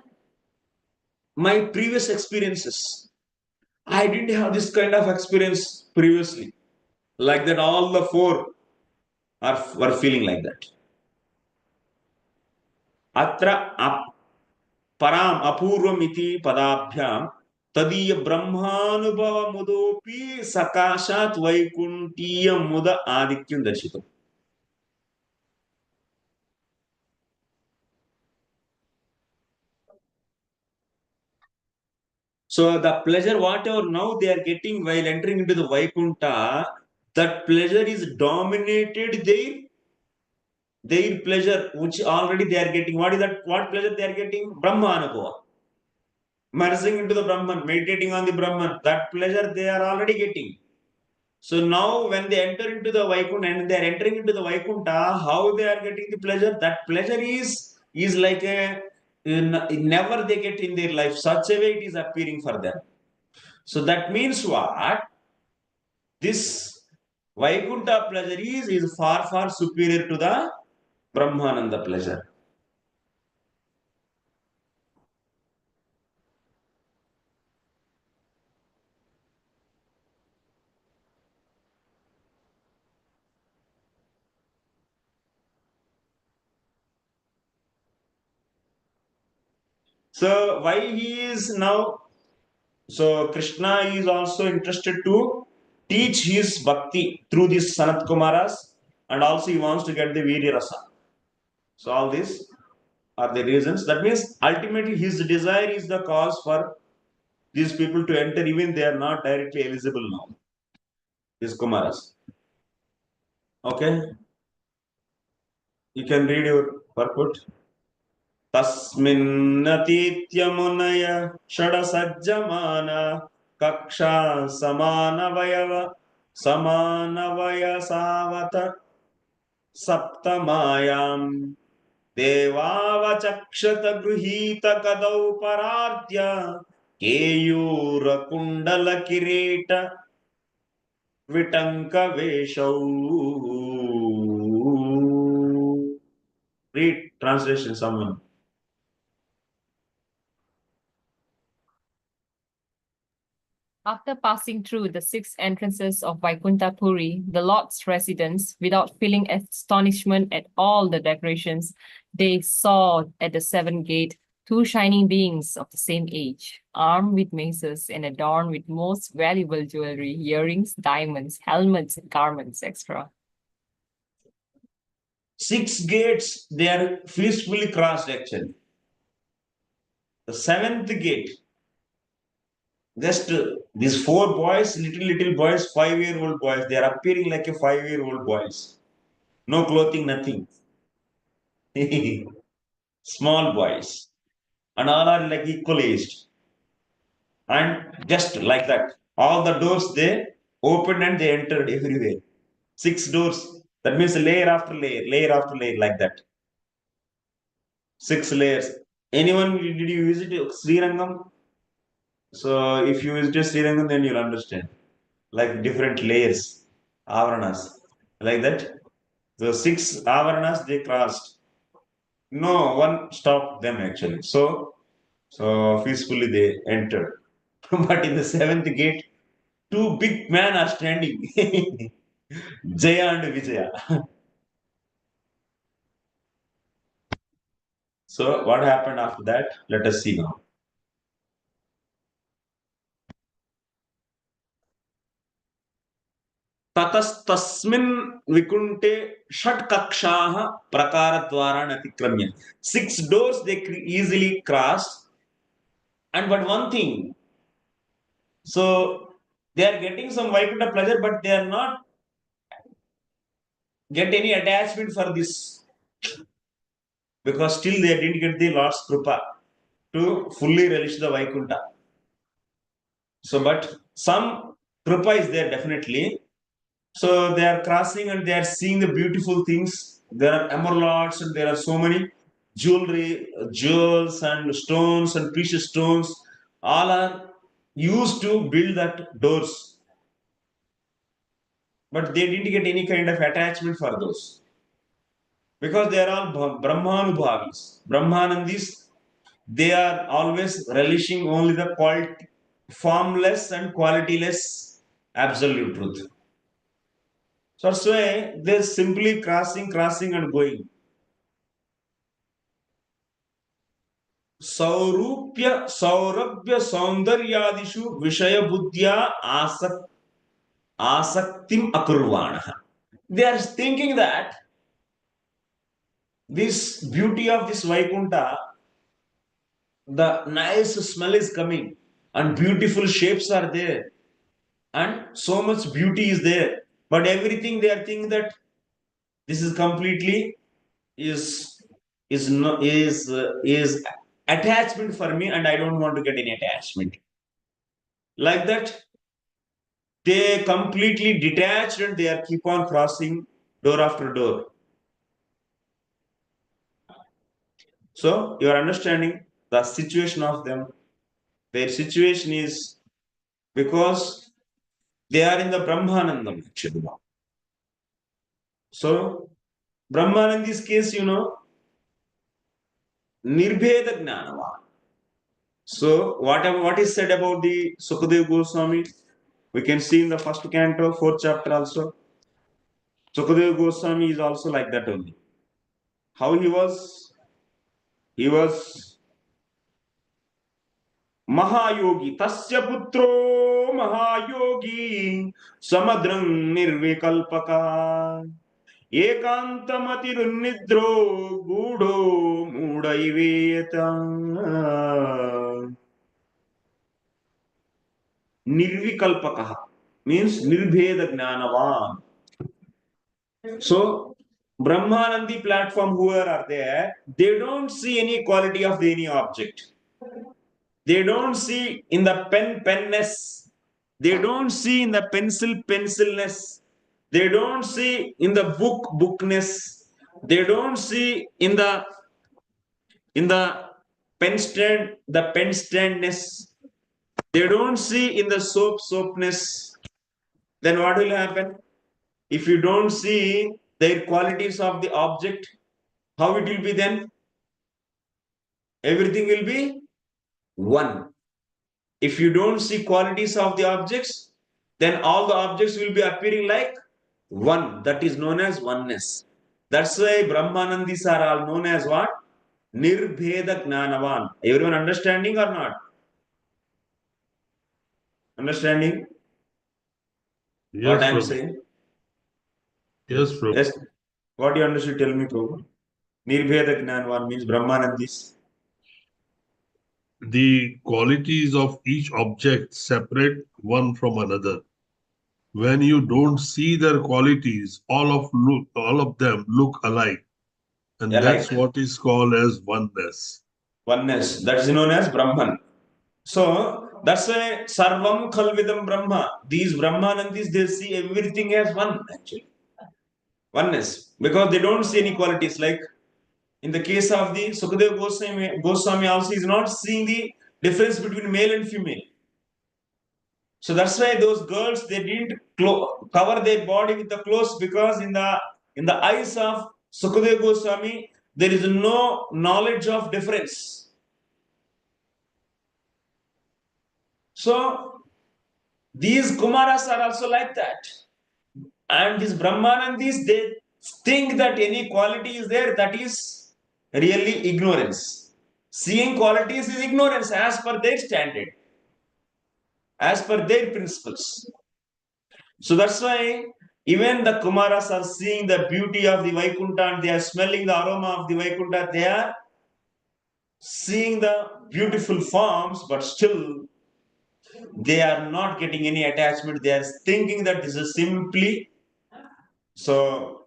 my previous experiences. I didn't have this kind of experience previously. Like that, all the four were feeling like that. Atra param apurvam iti padabhyam tadiya brahmanubhava mudopi sakashat vaikuntiya muda adityam darshitam. So the pleasure, whatever now they are getting while entering into the Vaikuntha, that pleasure is dominated their pleasure, which already they are getting. What is that? What pleasure they are getting? Brahma Anubhava. Merging into the Brahman, meditating on the Brahman, that pleasure they are already getting. So now when they enter into the Vaikuntha and they are entering into the Vaikuntha, how they are getting the pleasure? That pleasure is like a never they get in their life. Such a way it is appearing for them. So that means what? This Vaikuntha pleasure is far, far superior to the Brahmananda pleasure. So why he is now? So Krishna is also interested to teach his bhakti through these Sanat Kumaras, and also he wants to get the Virya Rasa. So all these are the reasons. That means ultimately his desire is the cause for these people to enter, even they are not directly eligible now. These Kumaras. Okay, you can read your purport. तस्मिन्नतीत्यमुनय षडसज्जमान कक्षा समानवयसावत सप्तमायां देवावचक्षत गृहीत कदौ परार्द्य केयूरकुण्डलकिरीट विटङ्कवेशौ. Read translation someone. After passing through the 6 entrances of Vaikuntha Puri, the Lord's residence, without feeling astonishment at all the decorations, they saw at the 7th gate 2 shining beings of the same age, armed with maces and adorned with most valuable jewelry, earrings, diamonds, helmets, garments, etc. 6 gates they are peacefully crossed actually. The 7th gate, just these 4 boys, little boys, 5-year-old boys, they are appearing like a 5-year-old boys. No clothing, nothing. Small boys. And all are like equal aged. And just like that, all the doors they opened and they entered everywhere. 6 doors. That means layer after layer, like that. 6 layers. Anyone, did you visit Srirangam? So if you visit Srirangam, then you'll understand. Like different layers, avaranas, like that. The 6 avaranas they crossed. No one stopped them actually. So peacefully they entered. But in the 7th gate, 2 big men are standing. Jaya and Vijaya. So what happened after that? Let us see now. ततस्तस्मिन् विकुंठे षट् कक्षाः प्रकारद्वारा अतिक्रम्य. 6 doors they easily crossed. And but one thing, so they are getting some Vaikuntha pleasure, but they are not get any attachment for this, because still they didn't get the Lord's Krupa to fully relish the Vaikuntha. So, but some Krupa is there definitely. So they are crossing and they are seeing the beautiful things. There are emeralds and there are so many jewelry, jewels and stones and precious stones. All are used to build that doors. But they didn't get any kind of attachment for those. Because they are all Brahmanubhavis. Brahmanandis, they are always relishing only the quality, formless and qualityless absolute truth. So that's why they're simply crossing and going. Saurupya Saurabhya Saundaryadishu Vishaya Buddhya Asaktim Akurvana. They are thinking that this beauty of this Vaikuntha, the nice smell is coming, and beautiful shapes are there, and so much beauty is there. But everything they are thinking that this is completely is no, is attachment for me, and I don't want to get any attachment. Like that, they completely detached and they are keep on crossing door after door. So you are understanding the situation of them. Their situation is because they are in the Brahmanandam actually. So Brahmanandi's case, Nirbheda Gnanava. So what is said about the Sukadeva Goswami, we can see in the first canto, 4th chapter also. Sukadeva Goswami is also like that only. How he was? He was Mahayogi. Tasya putro Mahayogi Samadram Nirvikalpaka Ekantamatirunnidro Gudo Mudaivetam. Nirvikalpaka means Nirbheda Gnanavan. So, Brahmanandi platform, whoever are there, they don't see any quality of any object. They don't see in the penness. They don't see in the pencilness. They don't see in the bookness. They don't see in the pen standness. They don't see in the soapness. Then what will happen? If you don't see their qualities of the object, how it will be then? Everything will be one. If you don't see qualities of the objects, then all the objects will be appearing like one. That is known as oneness. That's why Brahmanandis are all known as what? Nirbheda Gnanavan. Everyone understanding or not? Understanding what Yes, I am Prabhu. saying? Yes, Prabhu. Yes. What you understood? Tell me, Prabhu. Nirbheda Gnanavan means Brahmanandis. The qualities of each object separate one from another. When you don't see their qualities, all of them look alike. And that's Alike. what is called as oneness. Oneness. That is known as Brahman. So that's why Sarvam Khalvidam Brahma. These Brahmanandis, they see everything as one actually. Oneness. Because they don't see any qualities. Like in the case of the Sukadeva Goswami also is not seeing the difference between male and female. So that's why those girls, they didn't cover their body with the clothes, because in the eyes of Sukadeva Goswami, there is no knowledge of difference. So these Kumaras are also like that. And these Brahmanandis, they think that any quality is there, that is really ignorance. Seeing qualities is ignorance as per their standard, as per their principles. So that's why even the Kumaras are seeing the beauty of the Vaikuntha and they are smelling the aroma of the Vaikuntha. They are seeing the beautiful forms, but still they are not getting any attachment. They are thinking that this is simply so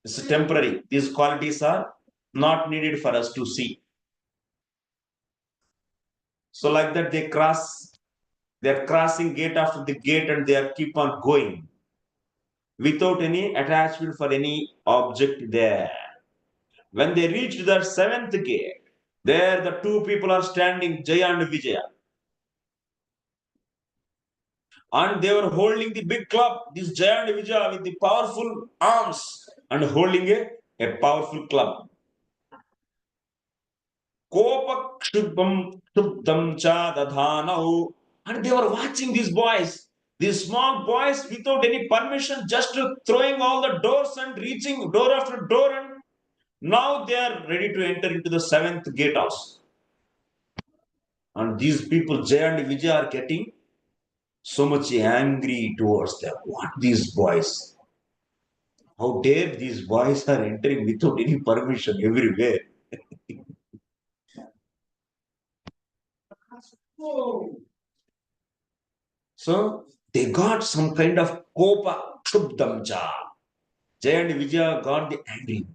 it's temporary. These qualities are not needed for us to see. So like that they are crossing gate after the gate and they are keep on going without any attachment for any object there. When they reached the 7th gate, there the two people are standing, Jaya and Vijaya. And they were holding the big club, this Jaya and Vijaya with the powerful arms and holding a powerful club. And they were watching these boys, these small boys, without any permission, just throwing all the doors and reaching door after door, and Now they are ready to enter into the seventh gatehouse. And these people, Jaya and Vijaya, are getting so much angry towards them. What these boys? How dare these boys are entering without any permission everywhere? So they got some kind of kopa chubdamcha. Jaya and Vijaya got the angry.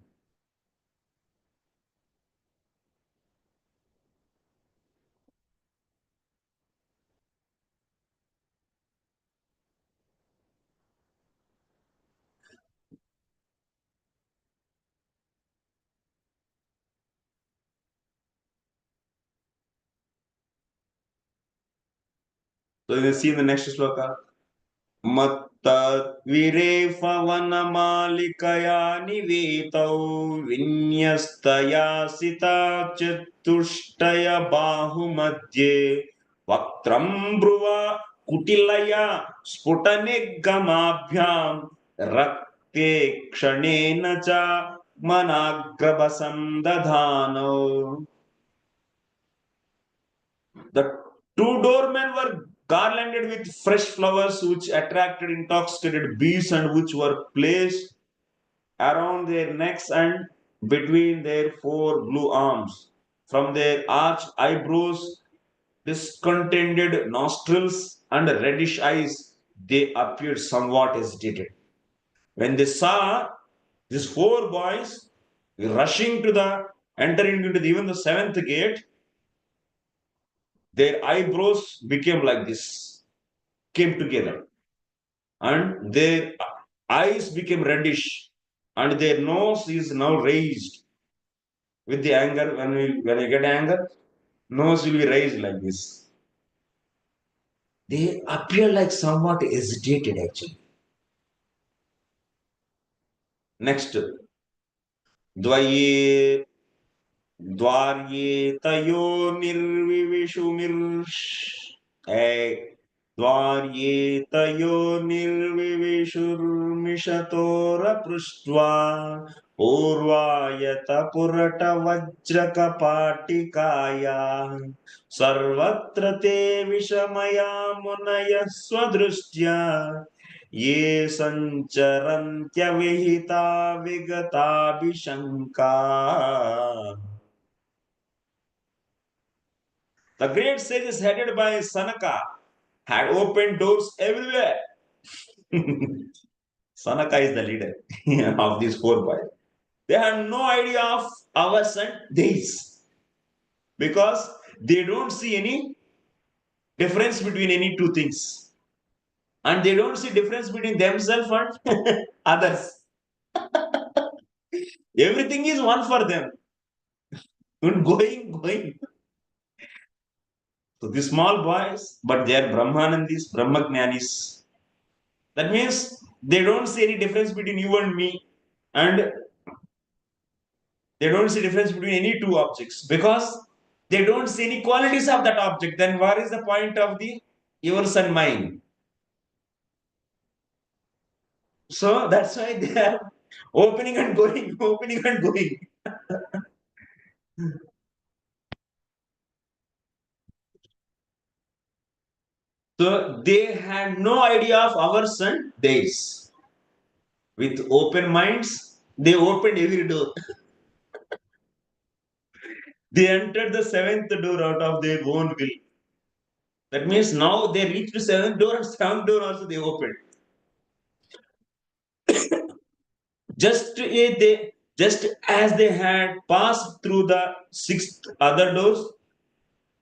So you see in the next sloka. मत्तद्विरेफवनमालिकया निवेतौ विन्यस्तया सिता चतुष्टय बाहुमध्ये वक्त्रं ब्रुवा कुटिलया स्फुटनिगमाभ्यां रक्ते क्षणेन च मनाग्रभसं दधानौ. The two doormen were garlanded with fresh flowers which attracted intoxicated bees and which were placed around their necks and between their four blue arms. From their arched eyebrows, discontented nostrils, and reddish eyes, they appeared somewhat hesitated. When they saw these four boys rushing to the entering into even the seventh gate, their eyebrows became like this, came together, and their eyes became reddish, and their nose is now raised with the anger. When you get anger, nose will be raised like this. They appear like somewhat hesitated actually. Next, Dvaye Dvarye tayo nirvivishumirsh. Dvarye tayo nirvivishurmishatora pruštva. Purvayata purata vajrakapatikaya. Sarvatra te vishamaya munaya swadrushtya. Ye sancharantya vihita vigata vishanka. The great sages headed by Sanaka had opened doors everywhere. Sanaka is the leader of these four boys. They had no idea of hours and days because they don't see any difference between any two things. And they don't see difference between themselves and others. Everything is one for them. Going. So these small boys, but they are Brahmanandis, Brahmajnanis. That means they don't see any difference between you and me, and they don't see difference between any two objects because they don't see any qualities of that object. Then what is the point of the yours and mine? So that's why they are opening and going, opening and going. So they had no idea of hours and days. With open minds, they opened every door. They entered the seventh door out of their own will. That means now they reached the seventh door and seventh door also they opened. Just as they had passed through the sixth other doors,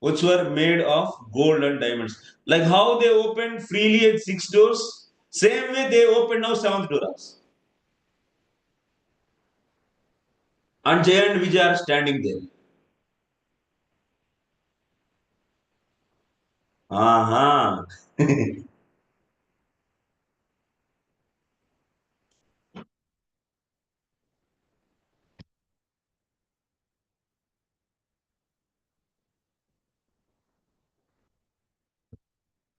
which were made of gold and diamonds. Like how they opened freely at six doors, same way they opened now seventh doors. And Jaya and Vijaya are standing there. Aha.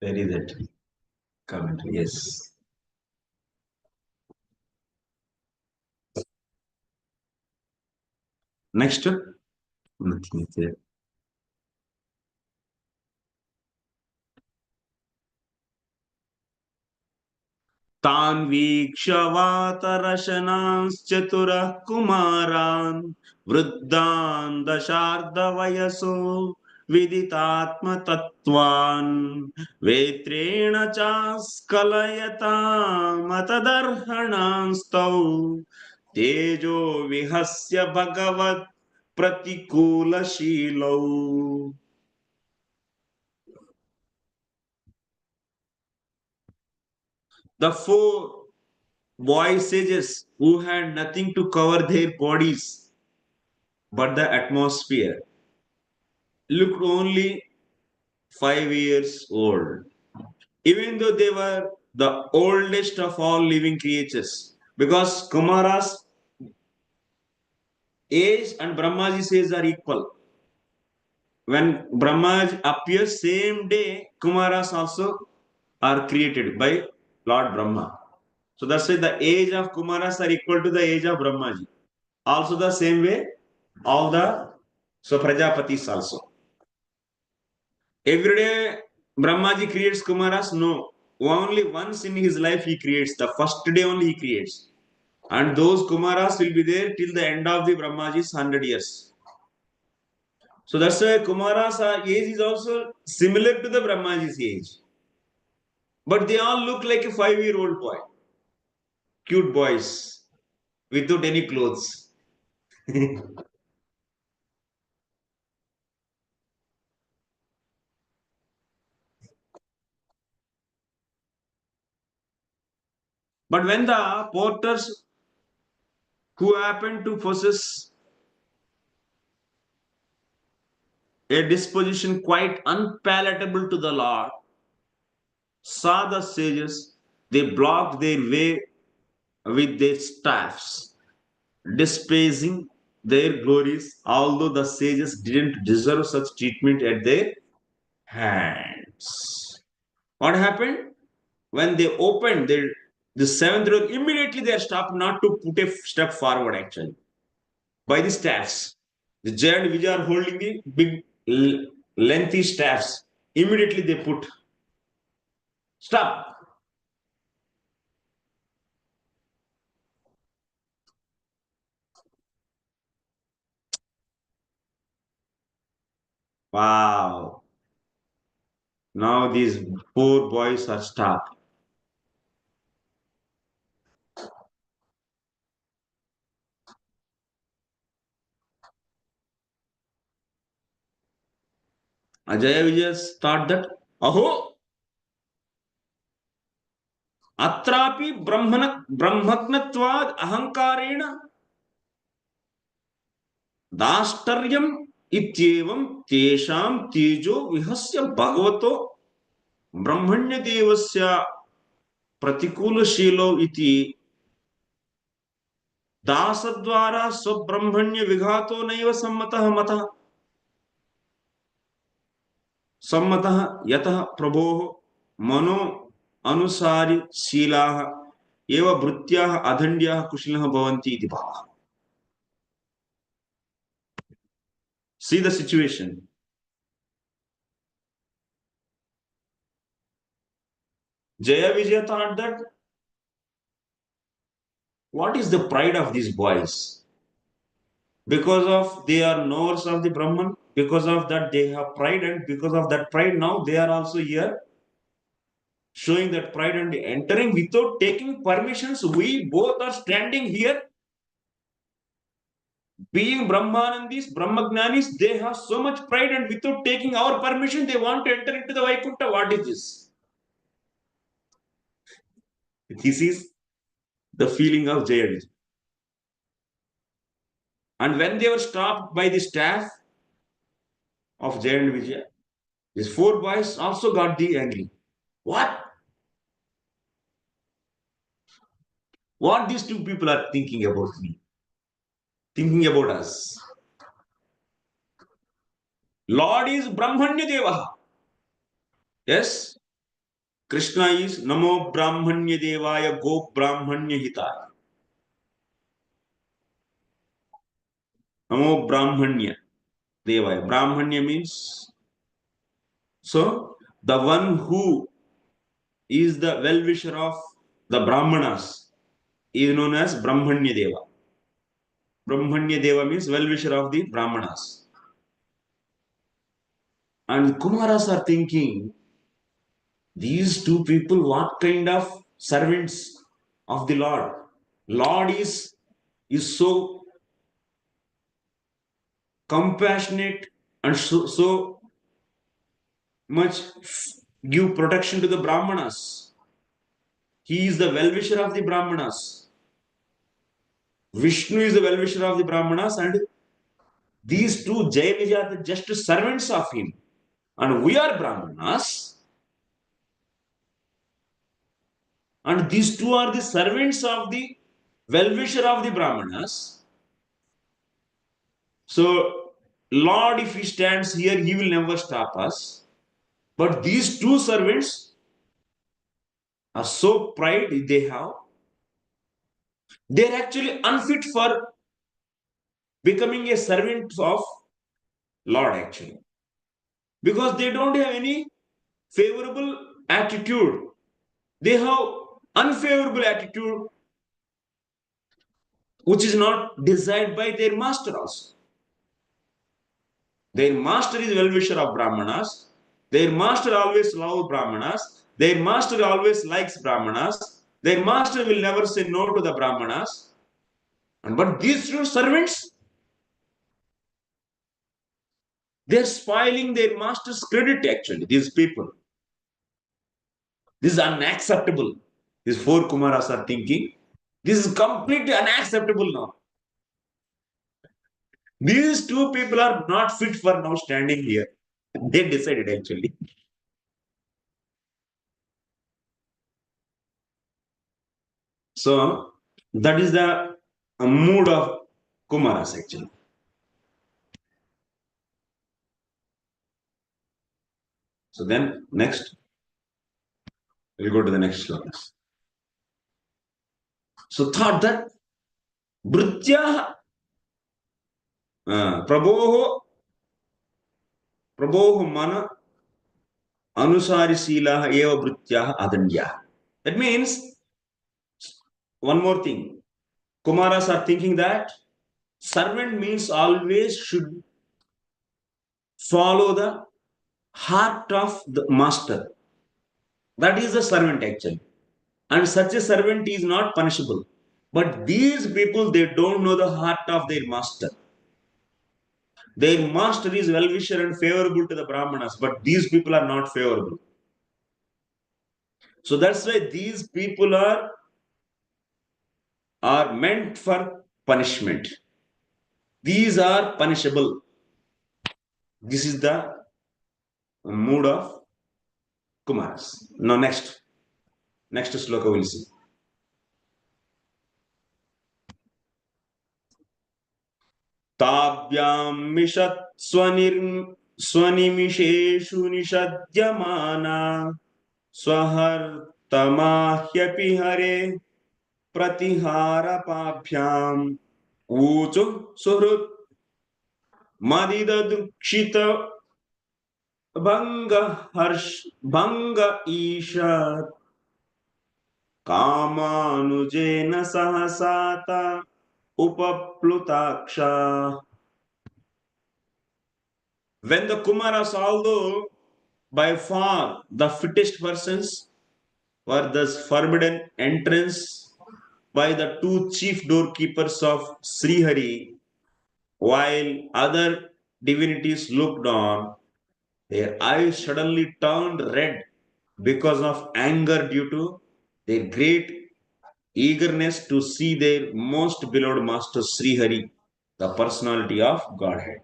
There is that commentary. Yes. Next. Nothing is there. तान् वीक्ष्य वातरशनांश्चतुरः कुमारान् वृद्धान् दशार्धवयसो विदितात्मतत्त्वान् वेत्रेण चास्कलयतामतदर्हणांस्तौ तेजो विहस्य भगवत् प्रतिकूलशीलौ. The four boy sages who had nothing to cover their bodies but the atmosphere looked only 5 years old, even though they were the oldest of all living creatures. Because Kumaras' age and Brahmaji's age are equal. When Brahma appears, same day Kumaras also are created by Lord Brahma. So that's why the age of Kumaras are equal to the age of Brahmaji. Also the same way, all the Prajapatis also. Every day Brahmaji creates Kumaras? No. Only once in his life he creates. The first day only he creates. And those Kumaras will be there till the end of the Brahmaji's 100 years. So that's why Kumaras' age is also similar to the Brahmaji's age. But they all look like a 5-year-old boy. Cute boys without any clothes. But when the porters who happen to possess a disposition quite unpalatable to the Lord saw the sages, they blocked their way with their staffs, despising their glories, although the sages didn't deserve such treatment at their hands. What happened? When they opened the seventh door, immediately they are stopped not to put a step forward actually by the staffs. The Jaya and Vijaya are holding the big lengthy staffs. Immediately they put stop. Wow. Now these four boys are stopped. Jaya Vijaya thought that, Aho, atrapi brahmagnatvad ahankareణ दाष्टर्यम इत्येवं तेषां तेजो विहस्य भगवतो ब्रह्मण्य देवस्य प्रतिकूलशीलो इति दासद्वारा स्वब्रह्मण्य विघातो नैव सम्मतः यतः प्रभोः मनो अनुसारि शीलाः एव भृत्याः अदण्ड्याः कुशलिनः भवन्ति इति भावः. See the situation. Jaya Vijaya thought that what is the pride of these boys? Because of they are knowers of the Brahman, because of that they have pride, and because of that pride now they are also here showing that pride and entering without taking permissions. We both are standing here being Brahmanandis, Brahmagnanis, they have so much pride and without taking our permission they want to enter into the Vaikuntha. What is this? This is the feeling of Jaya Vijaya. And when they were stopped by the staff of Jaya and Vijaya, these four boys also got the angry. What? What these two people are thinking about me? Thinking about us. Lord is Brahmanya Deva. Yes? Krishna is Namo Brahmanya Devaya Go Brahmanya Hitaya. Namo Brahmanya Devaya. Brahmanya means, so the one who is the well-wisher of the Brahmanas is known as Brahmanya Deva. Brahmanya Deva means well-wisher of the Brahmanas. And Kumaras are thinking, these two people, what kind of servants of the Lord? Lord is so compassionate and so much give protection to the Brahmanas. He is the well-wisher of the Brahmanas. Vishnu is the well-wisher of the Brahmanas, and these two Jaya Vijaya are just servants of him. And we are Brahmanas. And these two are the servants of the well-wisher of the Brahmanas. So, Lord, if he stands here, he will never stop us. But these two servants are so pride they have. They are actually unfit for becoming a servant of Lord, actually. Because they don't have any favorable attitude. They have unfavorable attitude which is not desired by their master also. Their master is well-wisher of Brahmanas. Their master always loves Brahmanas. Their master always likes Brahmanas. Their master will never say no to the Brahmanas. But these two servants, they're spoiling their master's credit actually, these people. This is unacceptable. These four Kumaras are thinking, this is completely unacceptable now. These two people are not fit for now standing here. They decided actually. So that is the mood of Kumaras actually. So then next, we'll go to the next slokas. So thought that Bhritya Prabhoho Mana Anusari Sila Eva Bhritya Adanya. That means, one more thing. Kumaras are thinking that servant means always should follow the heart of the master. That is the servant actually. And such a servant is not punishable. But these people, they don't know the heart of their master. Their master is well-wisher and favorable to the Brahmanas, but these people are not favorable. So that's why these people are meant for punishment. These are punishable. This is the mood of Kumaras. Now next sloka we'll see. ताभ्यां मिषत् स्वनिमिषेषु निषद्यमाना स्वहर्तमाह्यपि हरे प्रतिहारपाभ्याम् ऊचु सुहृत् मदिददुक्षित भंग ईशत् कामानुजेन सहसाता Upaplutaksha. When the Kumaras, although by far the fittest persons, were thus forbidden entrance by the two chief doorkeepers of Srihari, while other divinities looked on, their eyes suddenly turned red because of anger due to their great eagerness to see their most beloved master Srihari, the personality of Godhead.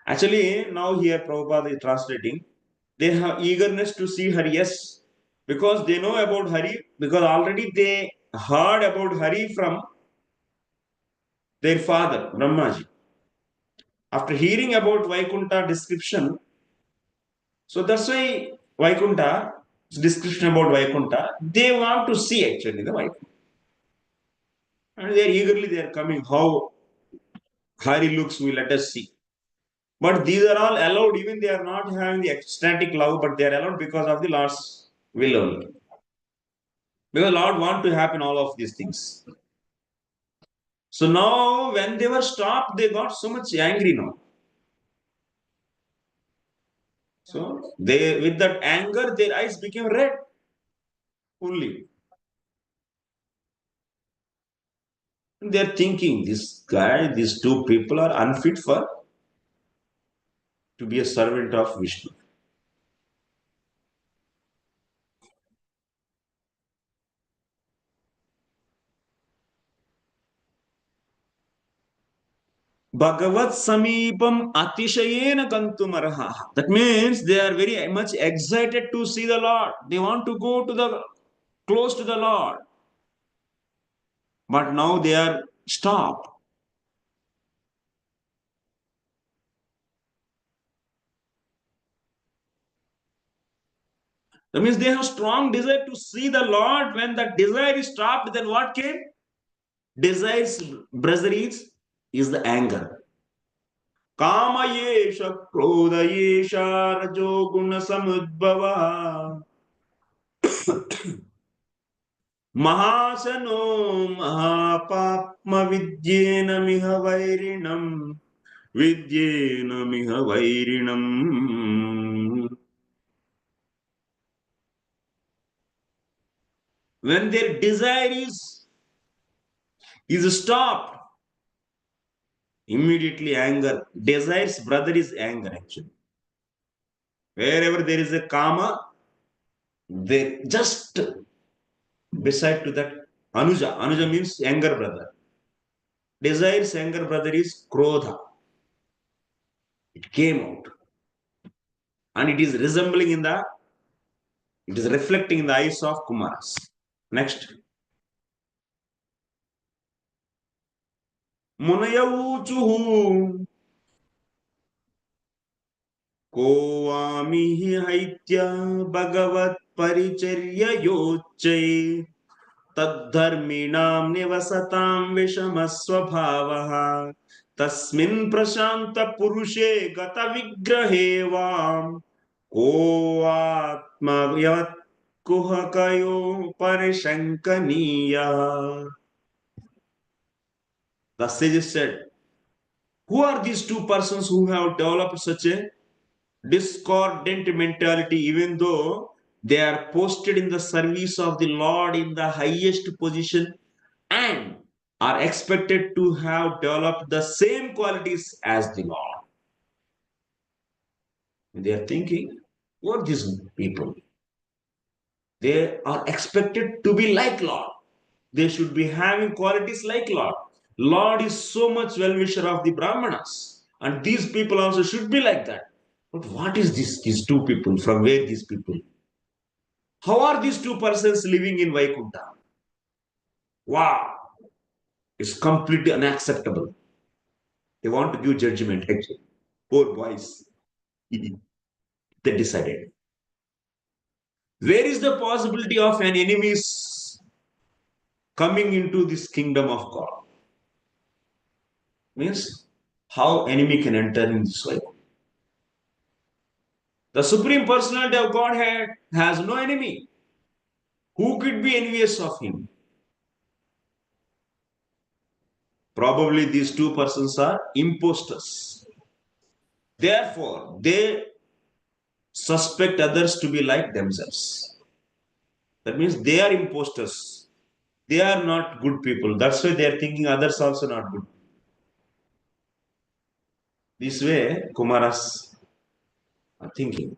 Actually, now here Prabhupada is translating, they have eagerness to see Hari, yes, because they know about Hari, because already they heard about Hari from their father, Brahmaji. After hearing about Vaikuntha description, so that's why Vaikuntha, description about Vaikuntha, they want to see actually the Vaikuntha. And they are coming, how Hari looks, we let us see. But these are all allowed, even they are not having the ecstatic love, but they are allowed because of the Lord's will only. Because Lord want to happen all of these things. So now when they were stopped, they got so much angry now. So they, with that anger, their eyes became red only. They're thinking, this guy, these two people are unfit for to be a servant of Vishnu. Bhagavat Samipam Atishayena Kantumaraha. That means they are very much excited to see the Lord. They want to go to the close to the Lord. But now they are stopped. That means they have strong desire to see the Lord. When that desire is stopped, then what came? Desire's brother is the anger. Kama yesha krodha yesha rajo guna samudbhava mahasano mahapapma vidyena miha vairinam vidyena miha vairinam. When their desire is stopped, immediately anger. Desire's brother is anger actually. Wherever there is a kama, they just beside to that anuja. Anuja means younger brother. Desire's younger brother is krodha. It came out. And it is resembling in the, it is reflecting in the eyes of Kumaras. Next. Munayauchuhu Kovamihi haitya bhagavat paricharya yochai तद्धर्मिणां निवसतां विषमस्वभावः तस्मिन् प्रशान्तपुरुषे गतविग्रहे वां को आत्मयत् कुहकयो परिशङ्कनीयः. The sages said, who are these two persons who have developed such a discordant mentality, even though they are posted in the service of the Lord in the highest position and are expected to have developed the same qualities as the Lord? They are thinking, what are these people? They are expected to be like Lord. They should be having qualities like Lord. Lord is so much well-wisher of the Brahmanas, and these people also should be like that. But what is this? These two people, from where these people? How are these two persons living in Vaikuntha? Wow, it's completely unacceptable. They want to give judgment, actually. Poor boys. They decided. Where is the possibility of an enemy's coming into this kingdom of God? Means how enemy can enter in this way. The Supreme Personality of Godhead has no enemy. Who could be envious of him? Probably these two persons are impostors. Therefore, they suspect others to be like themselves. That means they are impostors. They are not good people. That's why they are thinking others also not good. This way, Kumaras are thinking.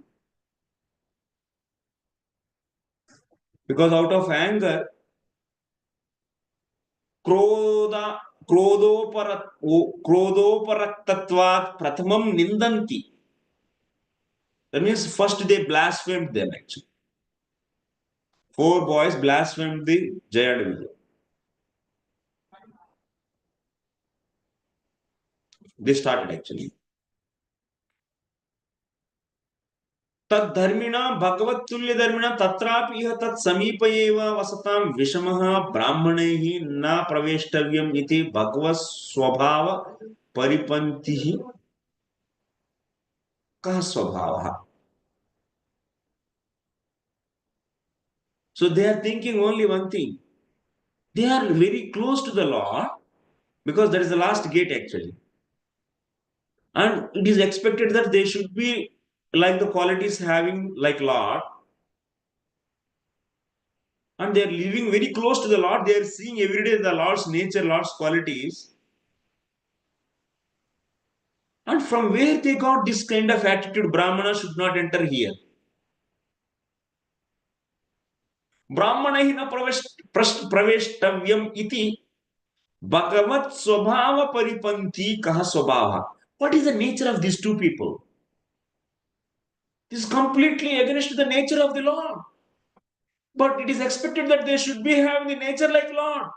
Because out of anger, krodha, krodhoparaktatvat prathamam nindanti. That means first they blasphemed them actually. Four boys blasphemed the Jaya and Vijaya. They started actually. तद्धर्मिणा भगवत्तुल्य धर्मिणा तत्रापि इह तत् समीप एव वसतां विषमः ब्राह्मणैः न प्रवेष्टव्यम् इति भगवत् स्वभाव परिपन्तिः कः स्वभावः. So they are thinking only one thing. They are very close to the Lord because that is the last gate actually. And it is expected that they should be like the qualities having like Lord. And they are living very close to the Lord. They are seeing every day the Lord's nature, Lord's qualities. And from where they got this kind of attitude, Brahmana should not enter here. Brahmana hi na praveshtavyam iti bhagavat swabhava paripanthi kaha swabhava. What is the nature of these two people? This is completely against the nature of the Lord. But it is expected that they should be having the nature like Lord.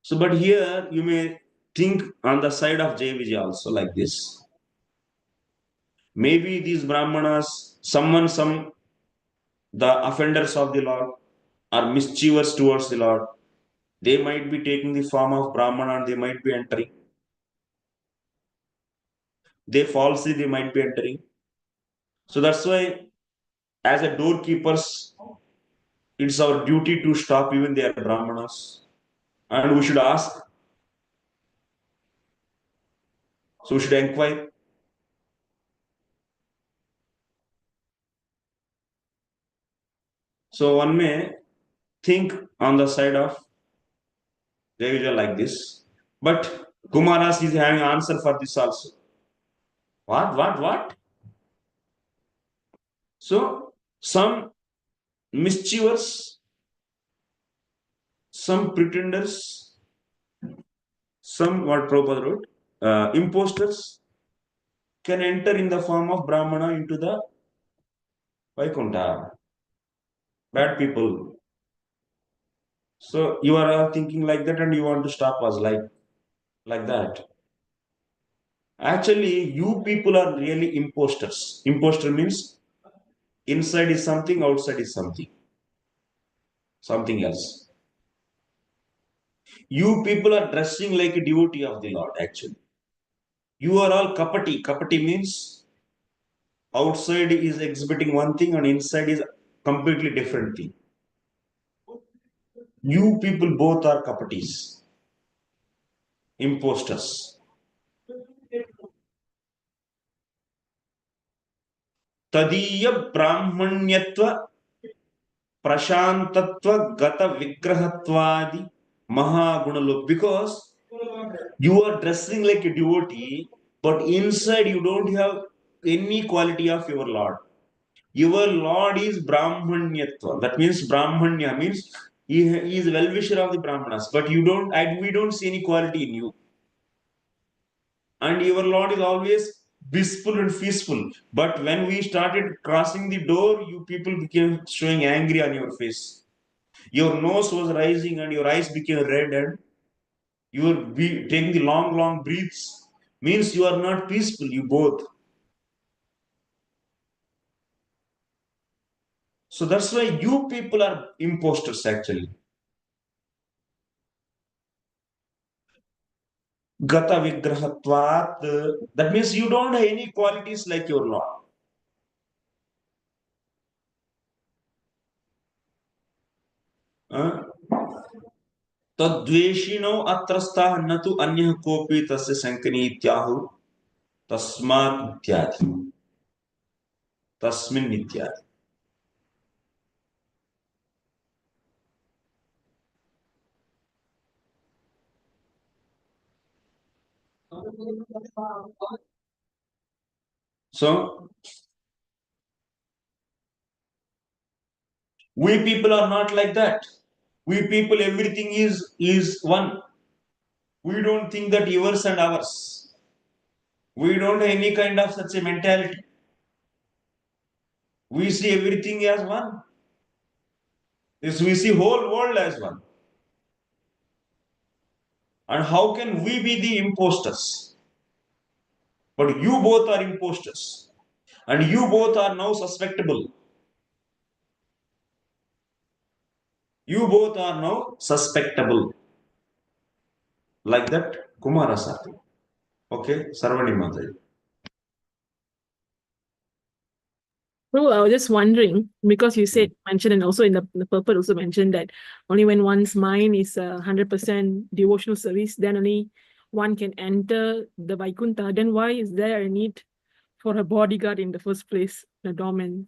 So, but here you may think on the side of Jaya Vijaya also like this. Maybe these Brahmanas, the offenders of the Lord, are mischievous towards the Lord. They might be taking the form of Brahmana and they might be entering. They falsely they might be entering. So that's why, as a doorkeepers, it's our duty to stop even their Brahmanas. And we should ask. So we should inquire. So one may think on the side of Jaya Vijaya like this. But Kumaras is having answer for this also. What? So some mischievous, some pretenders, some what Prabhupada wrote, imposters can enter in the form of Brahmana into the Vaikuntha. Bad people. So you are thinking like that and you want to stop us like that. Actually, you people are really imposters. Imposter means inside is something, outside is something else. You people are dressing like a devotee of the Lord, actually. You are all kapati. Kapati means outside is exhibiting one thing and inside is completely different thing. You people both are kapatis, imposters. Tadiya brahmanyatva prashantatva gata vigrahatvadi mahagunalo. Because you are dressing like a devotee, but inside you don't have any quality of your Lord. Your Lord is brahmanyatva. That means brahmanya means he is well-wisher of the brahmanas, but we don't see any quality in you. And your Lord is always blissful and peaceful. But when we started crossing the door, you people became showing angry on your face. Your nose was rising and your eyes became red and you were taking the long breaths. Means you are not peaceful, you both. So that's why you people are imposters actually. Gata vigrahatvat. That means you don't have any qualities like your Lord. तद्वेषिणो अत्रस्थः न तु अन्यः कोऽपि तस्य शङ्कनी इत्याहुः तस्मात् इत्यादि तस्मिन् इत्यादि. So we people are not like that. We people, everything is one. We don't think that yours and ours. We don't have any kind of such a mentality. We see everything as one. Yes, we see whole world as one. And how can we be the imposters? But you both are imposters. And you both are now suspectable. You both are now suspectable. Like that, Kumaras are there. Okay, Sarvani Mataji. So I was just wondering, because you said, mentioned, and also in the purport also mentioned that only when one's mind is 100% devotional service, then only one can enter the Vaikuntha. Then why is there a need for a bodyguard in the first place, the doorman?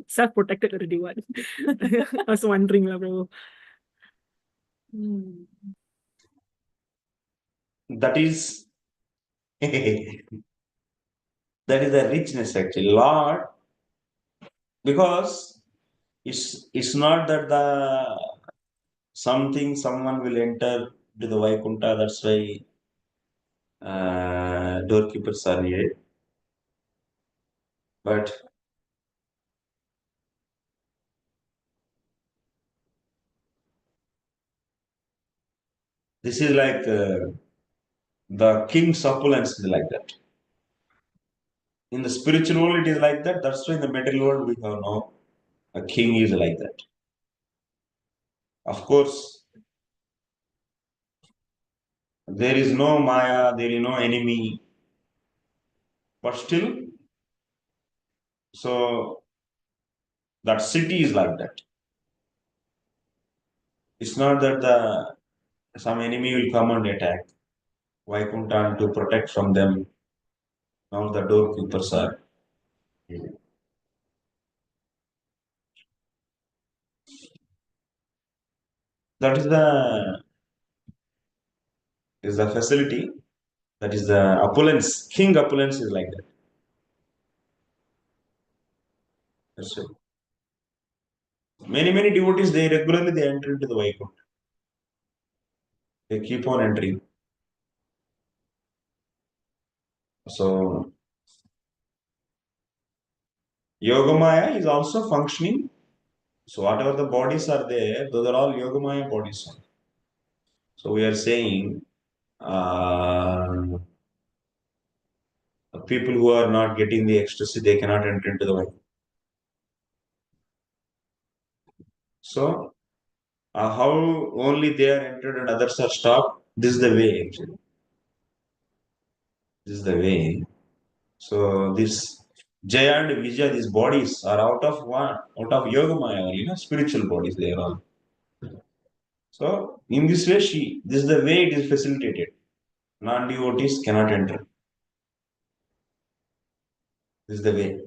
Self-protected already one. I was wondering, bro. That is that is the richness actually. Lord, because it's not that someone will enter to the Vaikuntha, that's why doorkeepers are here. But this is like the king's opulence is like that. In the spiritual world, it is like that. That's why in the material world, we have no a king is like that. Of course, there is no Maya, there is no enemy, but still, so that city is like that. It's not that some enemy will come and attack Vaikuntha to protect from them. Now the doorkeepers are here. That is the facility. That is the opulence. King opulence is like that. That's it. Many devotees they regularly enter into the Vaikuntha. They keep on entering. So Yogamaya is also functioning. So whatever the bodies are there, those are all Yogamaya bodies. So we are saying people who are not getting the ecstasy, they cannot enter into the Vaikuntha. So how only they are entered and others are stopped? This is the way actually. This is the way. So this Jaya and Vijaya, these bodies are out of Yogamaya only, spiritual bodies they are all. So in this way, this is the way it is facilitated. Non-devotees cannot enter. This is the way.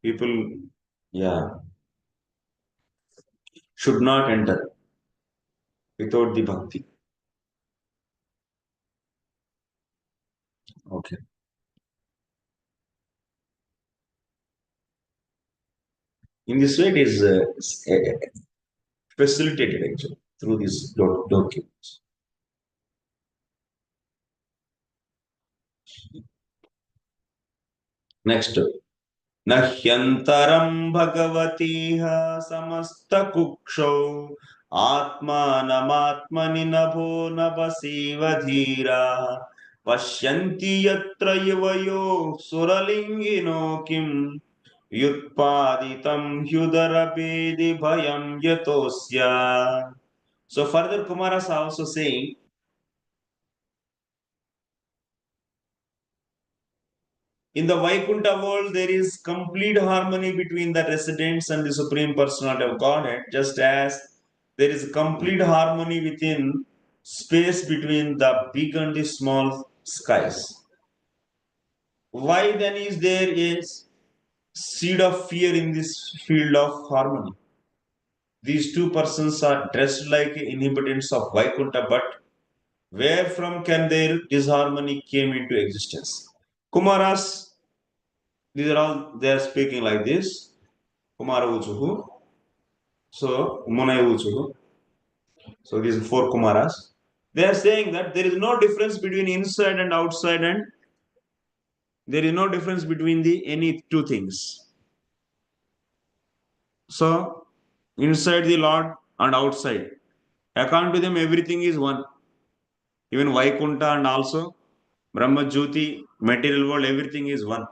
People, should not enter without the bhakti. Okay. In this way, it is facilitated actually through these doorkeepers. Next, Nahyantaram Bhagavatiha Samasta Kukshau Atmanamatmani nabho nabhasiva dhira Pashyanti yatra yuvayo suralingino kim Yutpaditam hyudarapedi bhayam yatosya. So further Kumaras are also saying, in the Vaikuntha world, there is complete harmony between the residents and the Supreme Personality of Godhead, just as there is complete harmony within space between the big and the small skies. Why then is there a seed of fear in this field of harmony? These two persons are dressed like inhabitants of Vaikuntha, but where from can their disharmony came into existence? Kumaras, these are all, they are speaking like this. Kumara Uchuhu. So, Munay Uchuhu. So, these four Kumaras. They are saying that there is no difference between inside and outside, and there is no difference between the any two things. So, inside the Lord and outside. According to them, everything is one. Even Vaikuntha and also Brahma Jyoti, material world, everything is one.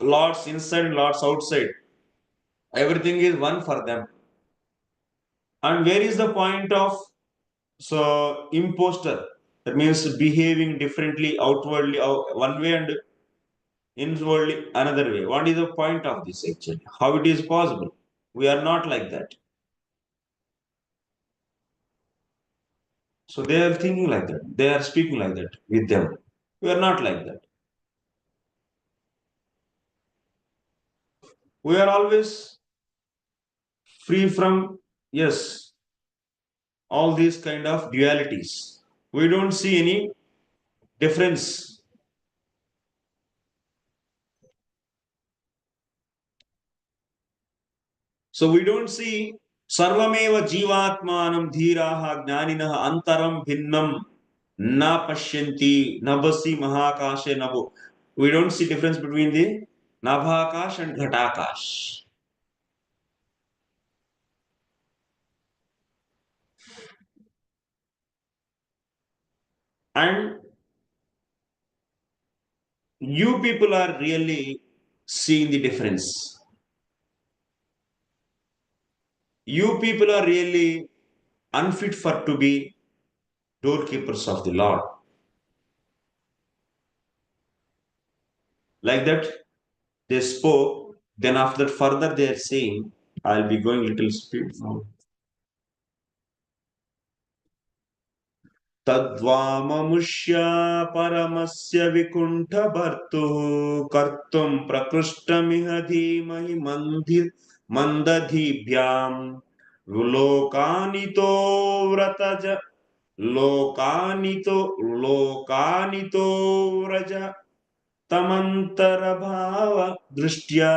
Lords inside, lords outside. Everything is one for them. And where is the point of imposter? That means behaving differently outwardly one way and inwardly another way. What is the point of this actually? How it is possible? We are not like that. So they are thinking like that. They are speaking like that with them. We are not like that. We are always free from, yes, all these kind of dualities. We don't see any difference. So we don't see sarvameva jivatmanam dhiraha jnaninah antaram bhinnam na pashyanti nabhasi mahakashe nabho. We don't see difference between the nabhakash and ghataakash. And you people are really seeing the difference. You people are really unfit for to be doorkeepers of the Lord. Like that, they spoke. Then after that, further they are saying, I'll be going little speed now. तद्वाममुष्य परमस्य विकुण्ठ भर्तुः कर्तुं प्रकृष्टमिह धीमहि मन्दधिभ्याम् लोकानितो व्रतज लोकानितो व्रज तमन्तरभाव दृष्ट्या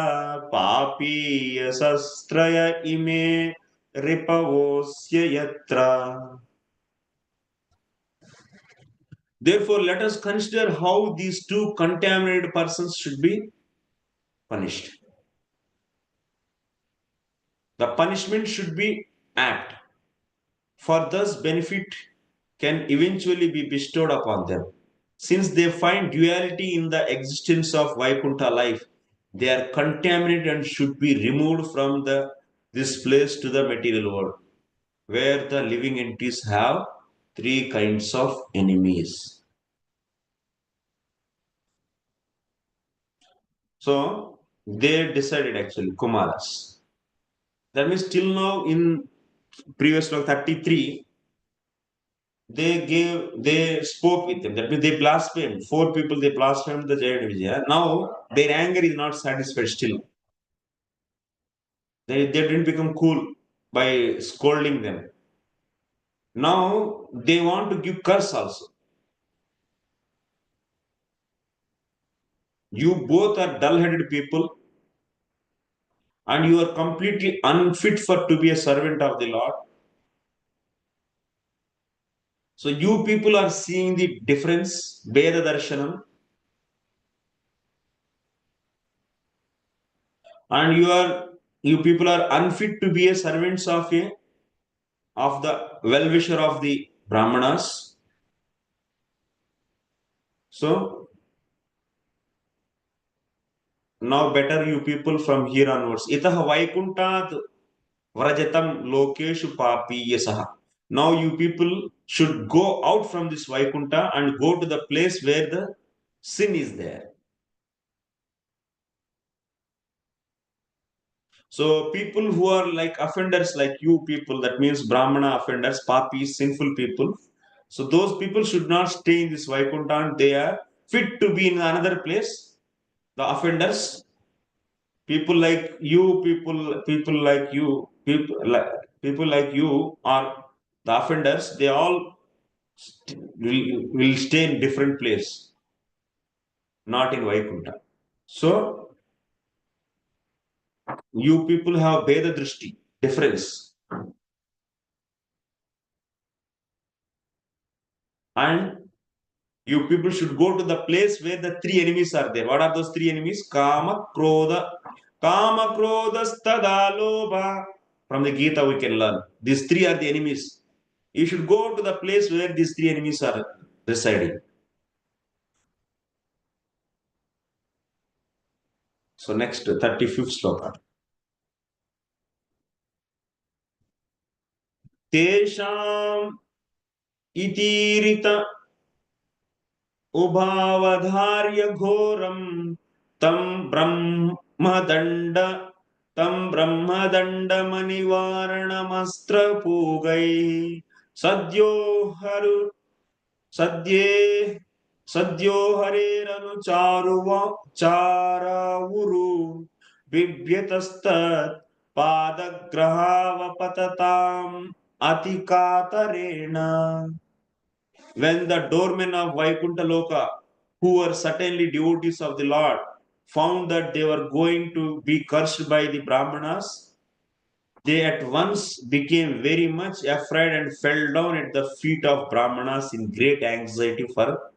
पापीय शस्त्रय इमे रिपवोऽस्य यत्र. Therefore, let us consider how these two contaminated persons should be punished. The punishment should be apt, for thus benefit can eventually be bestowed upon them. Since they find duality in the existence of Vaikuntha life, they are contaminated and should be removed from this place to the material world, where the living entities have three kinds of enemies. So they decided actually, Kumaras. That means till now in previous slok 33, they spoke with them. That means they blasphemed. 4 people they blasphemed the Jaya and Vijaya. Now their anger is not satisfied still. They didn't become cool by scolding them. Now they want to give curse also. You both are dull-headed people and you are completely unfit for to be a servant of the Lord. So you people are seeing the difference, Veda Darshanam, and you people are unfit to be a servants of the well-wisher of the Brahmanas. So now better you people from here onwards. Itah Vaikuntat Vrajatam Lokeshu Papi Yasaha. Now you people should go out from this Vaikunta and go to the place where the sin is there. So people who are like offenders like you people, that means Brahmana offenders, papis, sinful people. So those people should not stay in this Vaikuntha and they are fit to be in another place. The offenders, people like you, people like you, people like you are the offenders, they all will stay in different place, not in Vaikuntha. So you people have Veda Drishti, difference. And you people should go to the place where the 3 enemies are there. What are those 3 enemies? Kama, Krodha, Stada, Lobha. From the Gita we can learn. These 3 are the enemies. You should go to the place where these three enemies are residing. So next 35th sloka. Tesham itirita ubhavadharya ghoram tam brahmadanda manivaranamastra pugai sadyo haru sadye sadyo hareranu charavuru bibhyatastat padagrahava atikatarena. When the doormen of Vaikuntha Loka, who were certainly devotees of the Lord, found that they were going to be cursed by the Brahmanas, they at once became very much afraid and fell down at the feet of Brahmanas in great anxiety, for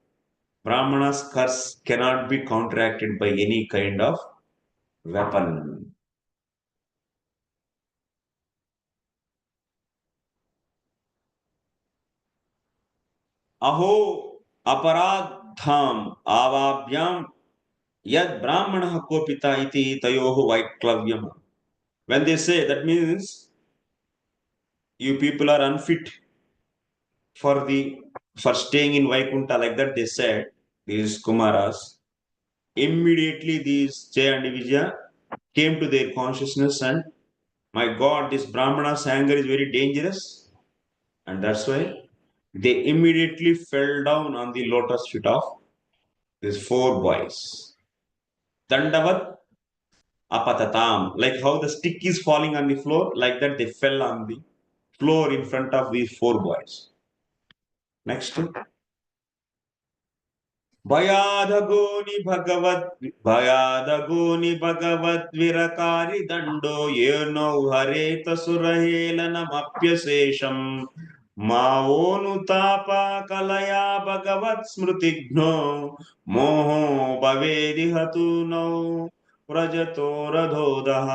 Brahmanas' curse cannot be counteracted by any kind of weapon. Aho aparadham avabhyam yad brahmanah kopita iti tayoho vaiklavyam. When they say, that means you people are unfit for staying in Vaikuntha, like that they said, these Kumaras. Immediately these Jaya and Vijaya came to their consciousness, and my God, this Brahmana's anger is very dangerous, and that's why they immediately fell down on the lotus feet of these four boys. Dandavat apatatam, like how the stick is falling on the floor, like that they fell on the floor in front of these four boys. Next. भयादगोनि भगवत विरकारी दंडो ये नौ हरेत सुरहेलनमप्यशेषम मावोनुतापा कलया भगवत स्मृतिघ्नो मोहो भवेदिहतु नौ व्रजतो रधोदः.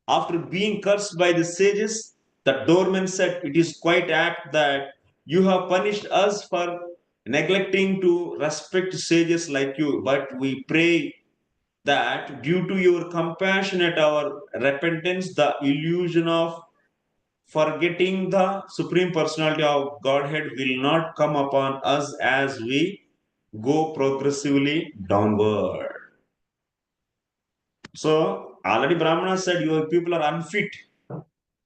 After being cursed by the sages, the doorman said, it is quite apt that you have punished us for neglecting to respect sages like you, but we pray that due to your compassion at our repentance, the illusion of forgetting the Supreme Personality of Godhead will not come upon us as we go progressively downward. So, already Brahmana said, your people are unfit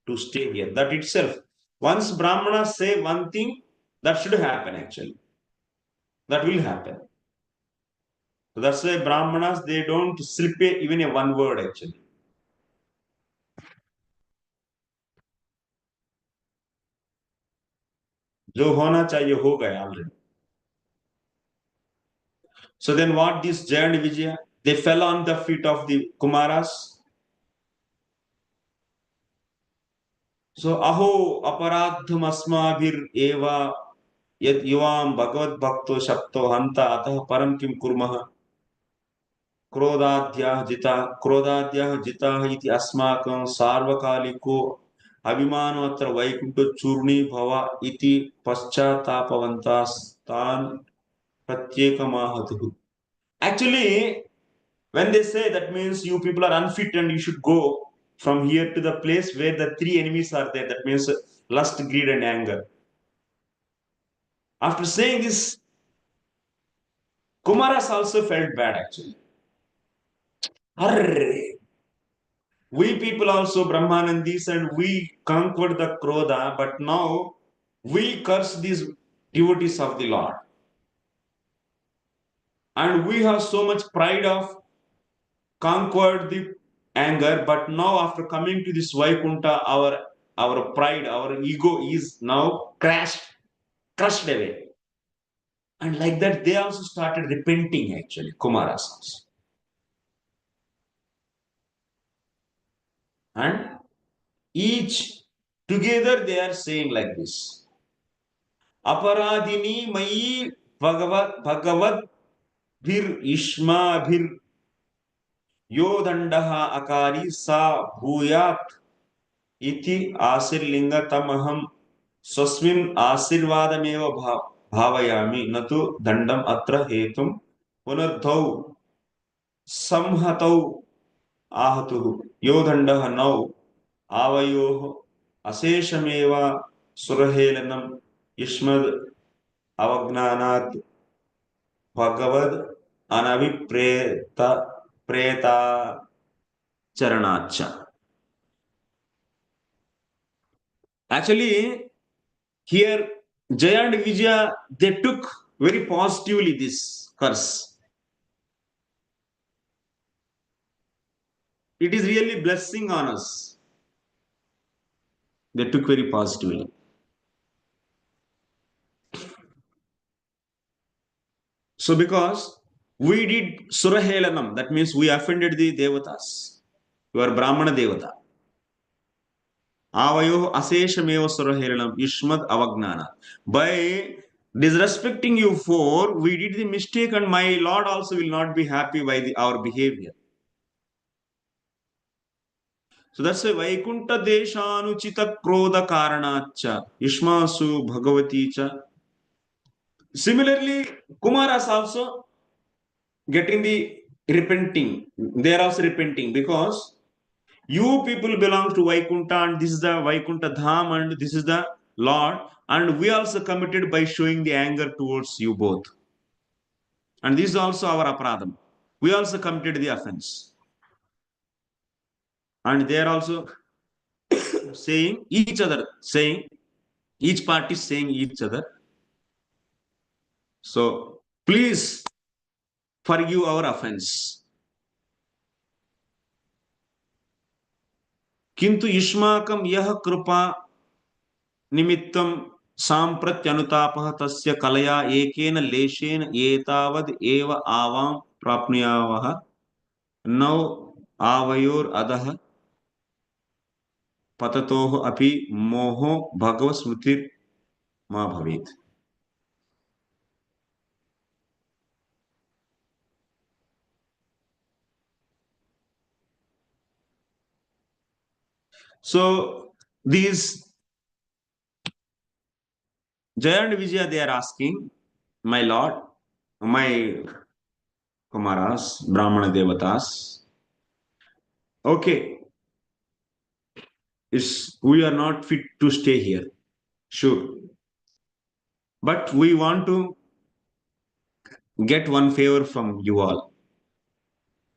to stay here. That itself, once Brahmanas say one thing, that should happen actually. That will happen. So that's why Brahmanas, they don't slip even a one word actually. जो होना चाहिए हो गया already. So then what this Jaya and Vijaya? They fell on the feet of the Kumaras. So aho aparadham asmabhir eva yad yuvam bhagavad bhakto shapto hanta atah param kim kurmah. क्रोधाद्यः जिताः इति अस्माकं सार्वकालिको अभिमानो अत्र वैकुंठ चूर्णी भव इति पश्चात्तापवन्तास्तान् प्रत्येकमाहतुः. Actually, when they say that means you people are unfit and you should go from here to the place where the three enemies are there, that means lust, greed and anger. After saying this, Kumaras also felt bad actually. Arre, we people also Brahmanandis and we conquered the krodha, but now we curse these devotees of the Lord. And we have so much pride of conquered the anger, but now after coming to this Vaikuntha, our pride, our ego is now crushed away. And like that, they also started repenting actually, Kumaras also. And each together they are saying like this. अपराधिनी मयि भगवत भीर इष्मा भीर यो दंडः अकारी सा भूयात इति आशीर्लिङ्गतमहं स्वस्मिन् आशीर्वादमेव भावयामि न तु दण्डम् अत्र हेतुं पुनर्द्वौ संहतौ आहतुः यो दण्डः नौ आवयोः अशेषमेव सुरहेलनं युष्मद् अवज्ञानात् Bhagavad प्रेताचरणाच्च. Actually, here Jaya and Vijaya, they took very positively this curse. It is really blessing on us. They took very positively. So because we did Surahelanam, that means we offended the Devatas. You are Brahmana Devata. Avayo Aseshameva Surahelanam Yushmad Avagnana. By disrespecting you four, we did the mistake, and my Lord also will not be happy by our behavior. So that's why Vaikuntha Deshanuchita Krodha Karanacha Ishmasu Bhagavati cha. Similarly, Kumaras also getting the repenting. They are also repenting because you people belong to Vaikuntha, and this is the Vaikuntha Dham, and this is the Lord, and we also committed by showing the anger towards you both. And this is also our aparadham. We also committed the offense. And they are also saying each other, saying each party saying each other. So please forgive our offense. किंतु युष्माकं यः कृपा निमित्तं साम्प्रत्यनुतापः तस्य कलया एकेन लेशेन एतावद् एव आवां प्राप्नुयावः नौ आवयोरधः पततोः अपि मोहो भगवस्मृतिर् मा भवेत्. So these Jaya and Vijaya, they are asking, my Lord, my Kumaras, Brahmana Devatas, okay, we are not fit to stay here, sure, but we want to get one favor from you all.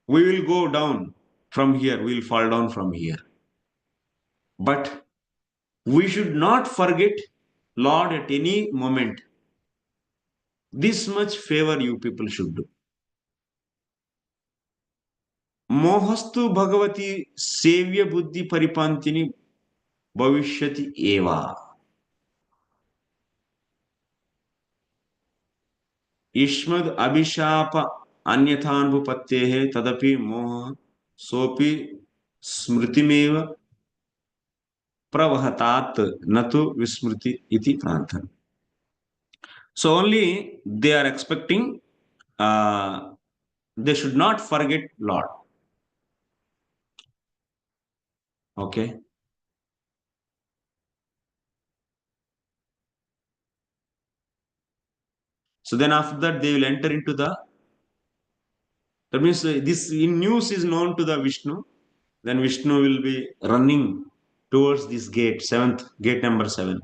We will go down from here, we will fall down from here, but we should not forget, Lord, at any moment. This much favor you people should do. Mohastu Bhagavati Sevya Buddhi Paripantini Bhavishyati Eva. Ishmad Abhishapa Anyathanbhupattehe Tadapi Moha Sopi Smritimeva Pravahatat Natu Vismriti Iti Pranthan. So only they are expecting, they should not forget Lord. Okay. So then after that they will enter into that means this in news is known to the Vishnu. Then Vishnu will be running towards this gate, gate number 7.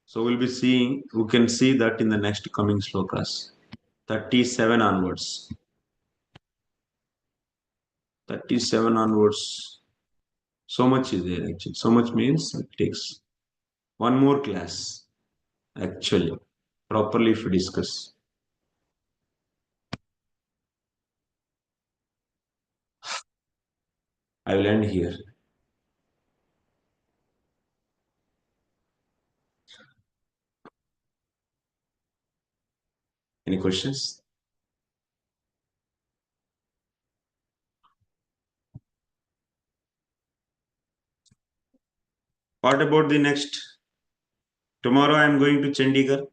So we'll be seeing, we can see that in the next coming slokas, 37 onwards. 37 onwards. So much is there actually. So much means it takes one more class actually, properly if we discuss. I will end here. Any questions? What about the next? Tomorrow I am going to Chandigarh.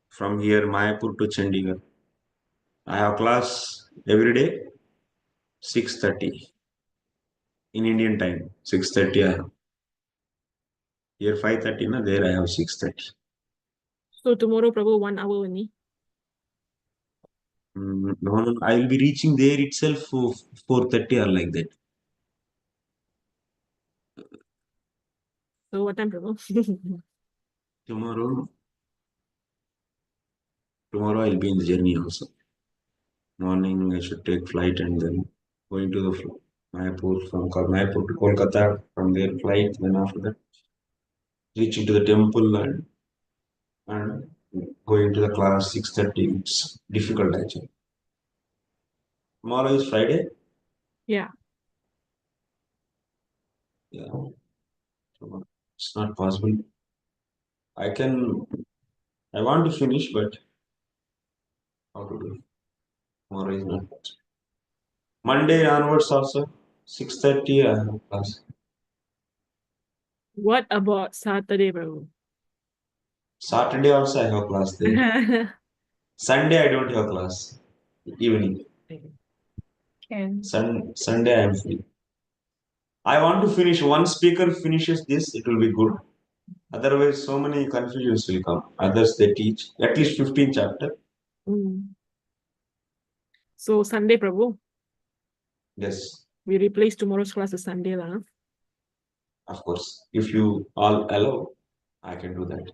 From here, Mayapur to Chandigarh. I have class every day, 6:30. in Indian time, 6:30 I have. Here 5:30, na, there I have 6:30. So tomorrow, Prabhu, 1 hour only. No, I will be reaching there itself for 4:30 or like that. So what time, Prabhu? Tomorrow I'll be in the journey also. Morning I should take flight and then going to the Mayapur, from Mayapur to Kolkata, from there flight, then after that reaching to the temple and going to the class 6:30. It's difficult actually. Tomorrow is Friday. Yeah. Yeah. So it's not possible. I want to finish, but how to do? Tomorrow is not possible. Monday onwards also 6:30 I have class. What about Saturday, Prabhu? Saturday also I have class there. Sunday I don't have class. Evening. Can. Sunday I am free. I want to finish. One speaker finishes this, it will be good. Otherwise, so many confusions will come. Others they teach at least 15 chapter. So Sunday, Prabhu, Yes, we replace tomorrow's class with Sunday, lah. of course. If you all allow, I can do that.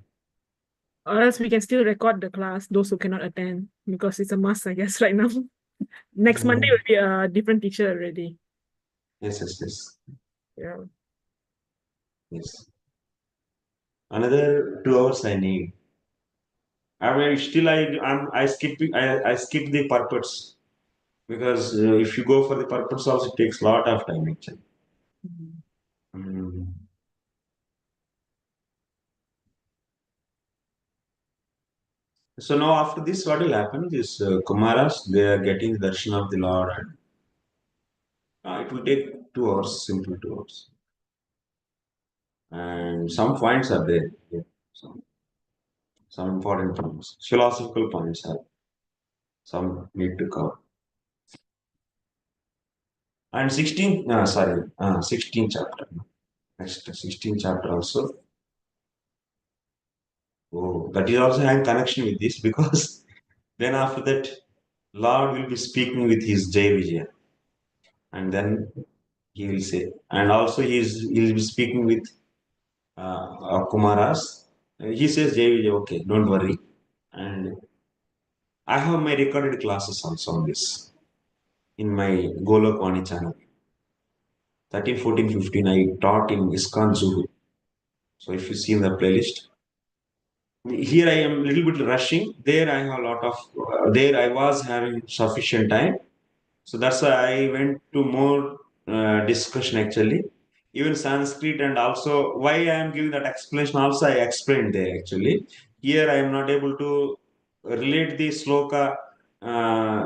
Or else we can still record the class, those who cannot attend, because it's a must, I guess, right now. Next Monday will be a different teacher already. Yes. Yeah. Yes. Another 2 hours I need. I mean, still I skip the purpose because if you go for the purpose also it takes a lot of time actually. So now after this, what will happen? These Kumaras, they are getting the darshan of the Lord. And, it will take 2 hours, simple 2 hours. And some points are there. Yeah, some important points. Philosophical points are some need to cover. And 16th chapter. Next 16th chapter also. Oh, that is also having connection with this because then after that, Lord will be speaking with his Jaya Vijaya. And then he will say, and also he will be speaking with Kumaras. He says, Jaya Vijaya, okay, don't worry. And I have my recorded classes also on this in my Golokwani channel. 13, 14, 15, I taught in ISKCON Zuhu. So if you see in the playlist, here I am a little bit rushing. There I have a lot of, there I was having sufficient time. So that's why I went to more discussion actually. Even Sanskrit and also why I am giving that explanation also I explained there actually. Here I am not able to relate the sloka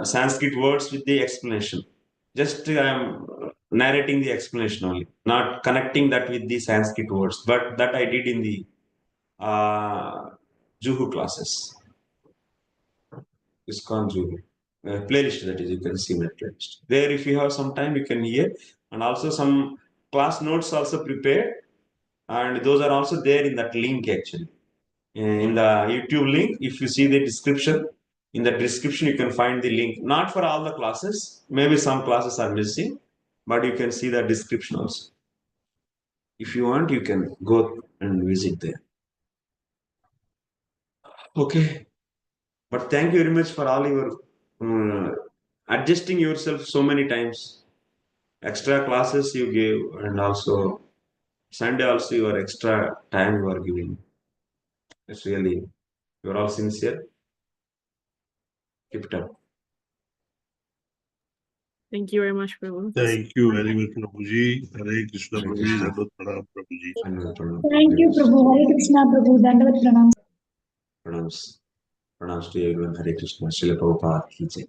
Sanskrit words with the explanation. Just I am narrating the explanation only, not connecting that with the Sanskrit words. But that I did in the Juhu classes. ISKCON Juhu. Playlist, that is, you can see my playlist. There, if you have some time, you can hear. And also some class notes also prepared. And those are also there in that link actually. In the YouTube link, if you see the description, in the description you can find the link. Not for all the classes. Maybe some classes are missing. But you can see the description also. If you want, you can go and visit there. Okay. But thank you very much for all your adjusting yourself so many times. Extra classes you gave, and also Sunday also your extra time you are giving. It's really, you're all sincere. Keep it up. Thank you very much, Prabhu. Thank you very much, Prabhuji. Hare Krishna, Hare Prabhuji. Krishna. Dandavat pranam, Prabhuji. Thank you, Prabhu. Hare Krishna, Prabhu. Dandavat pranam. Pranams to everyone. Hare Krishna. Srila Prabhupada ki jai.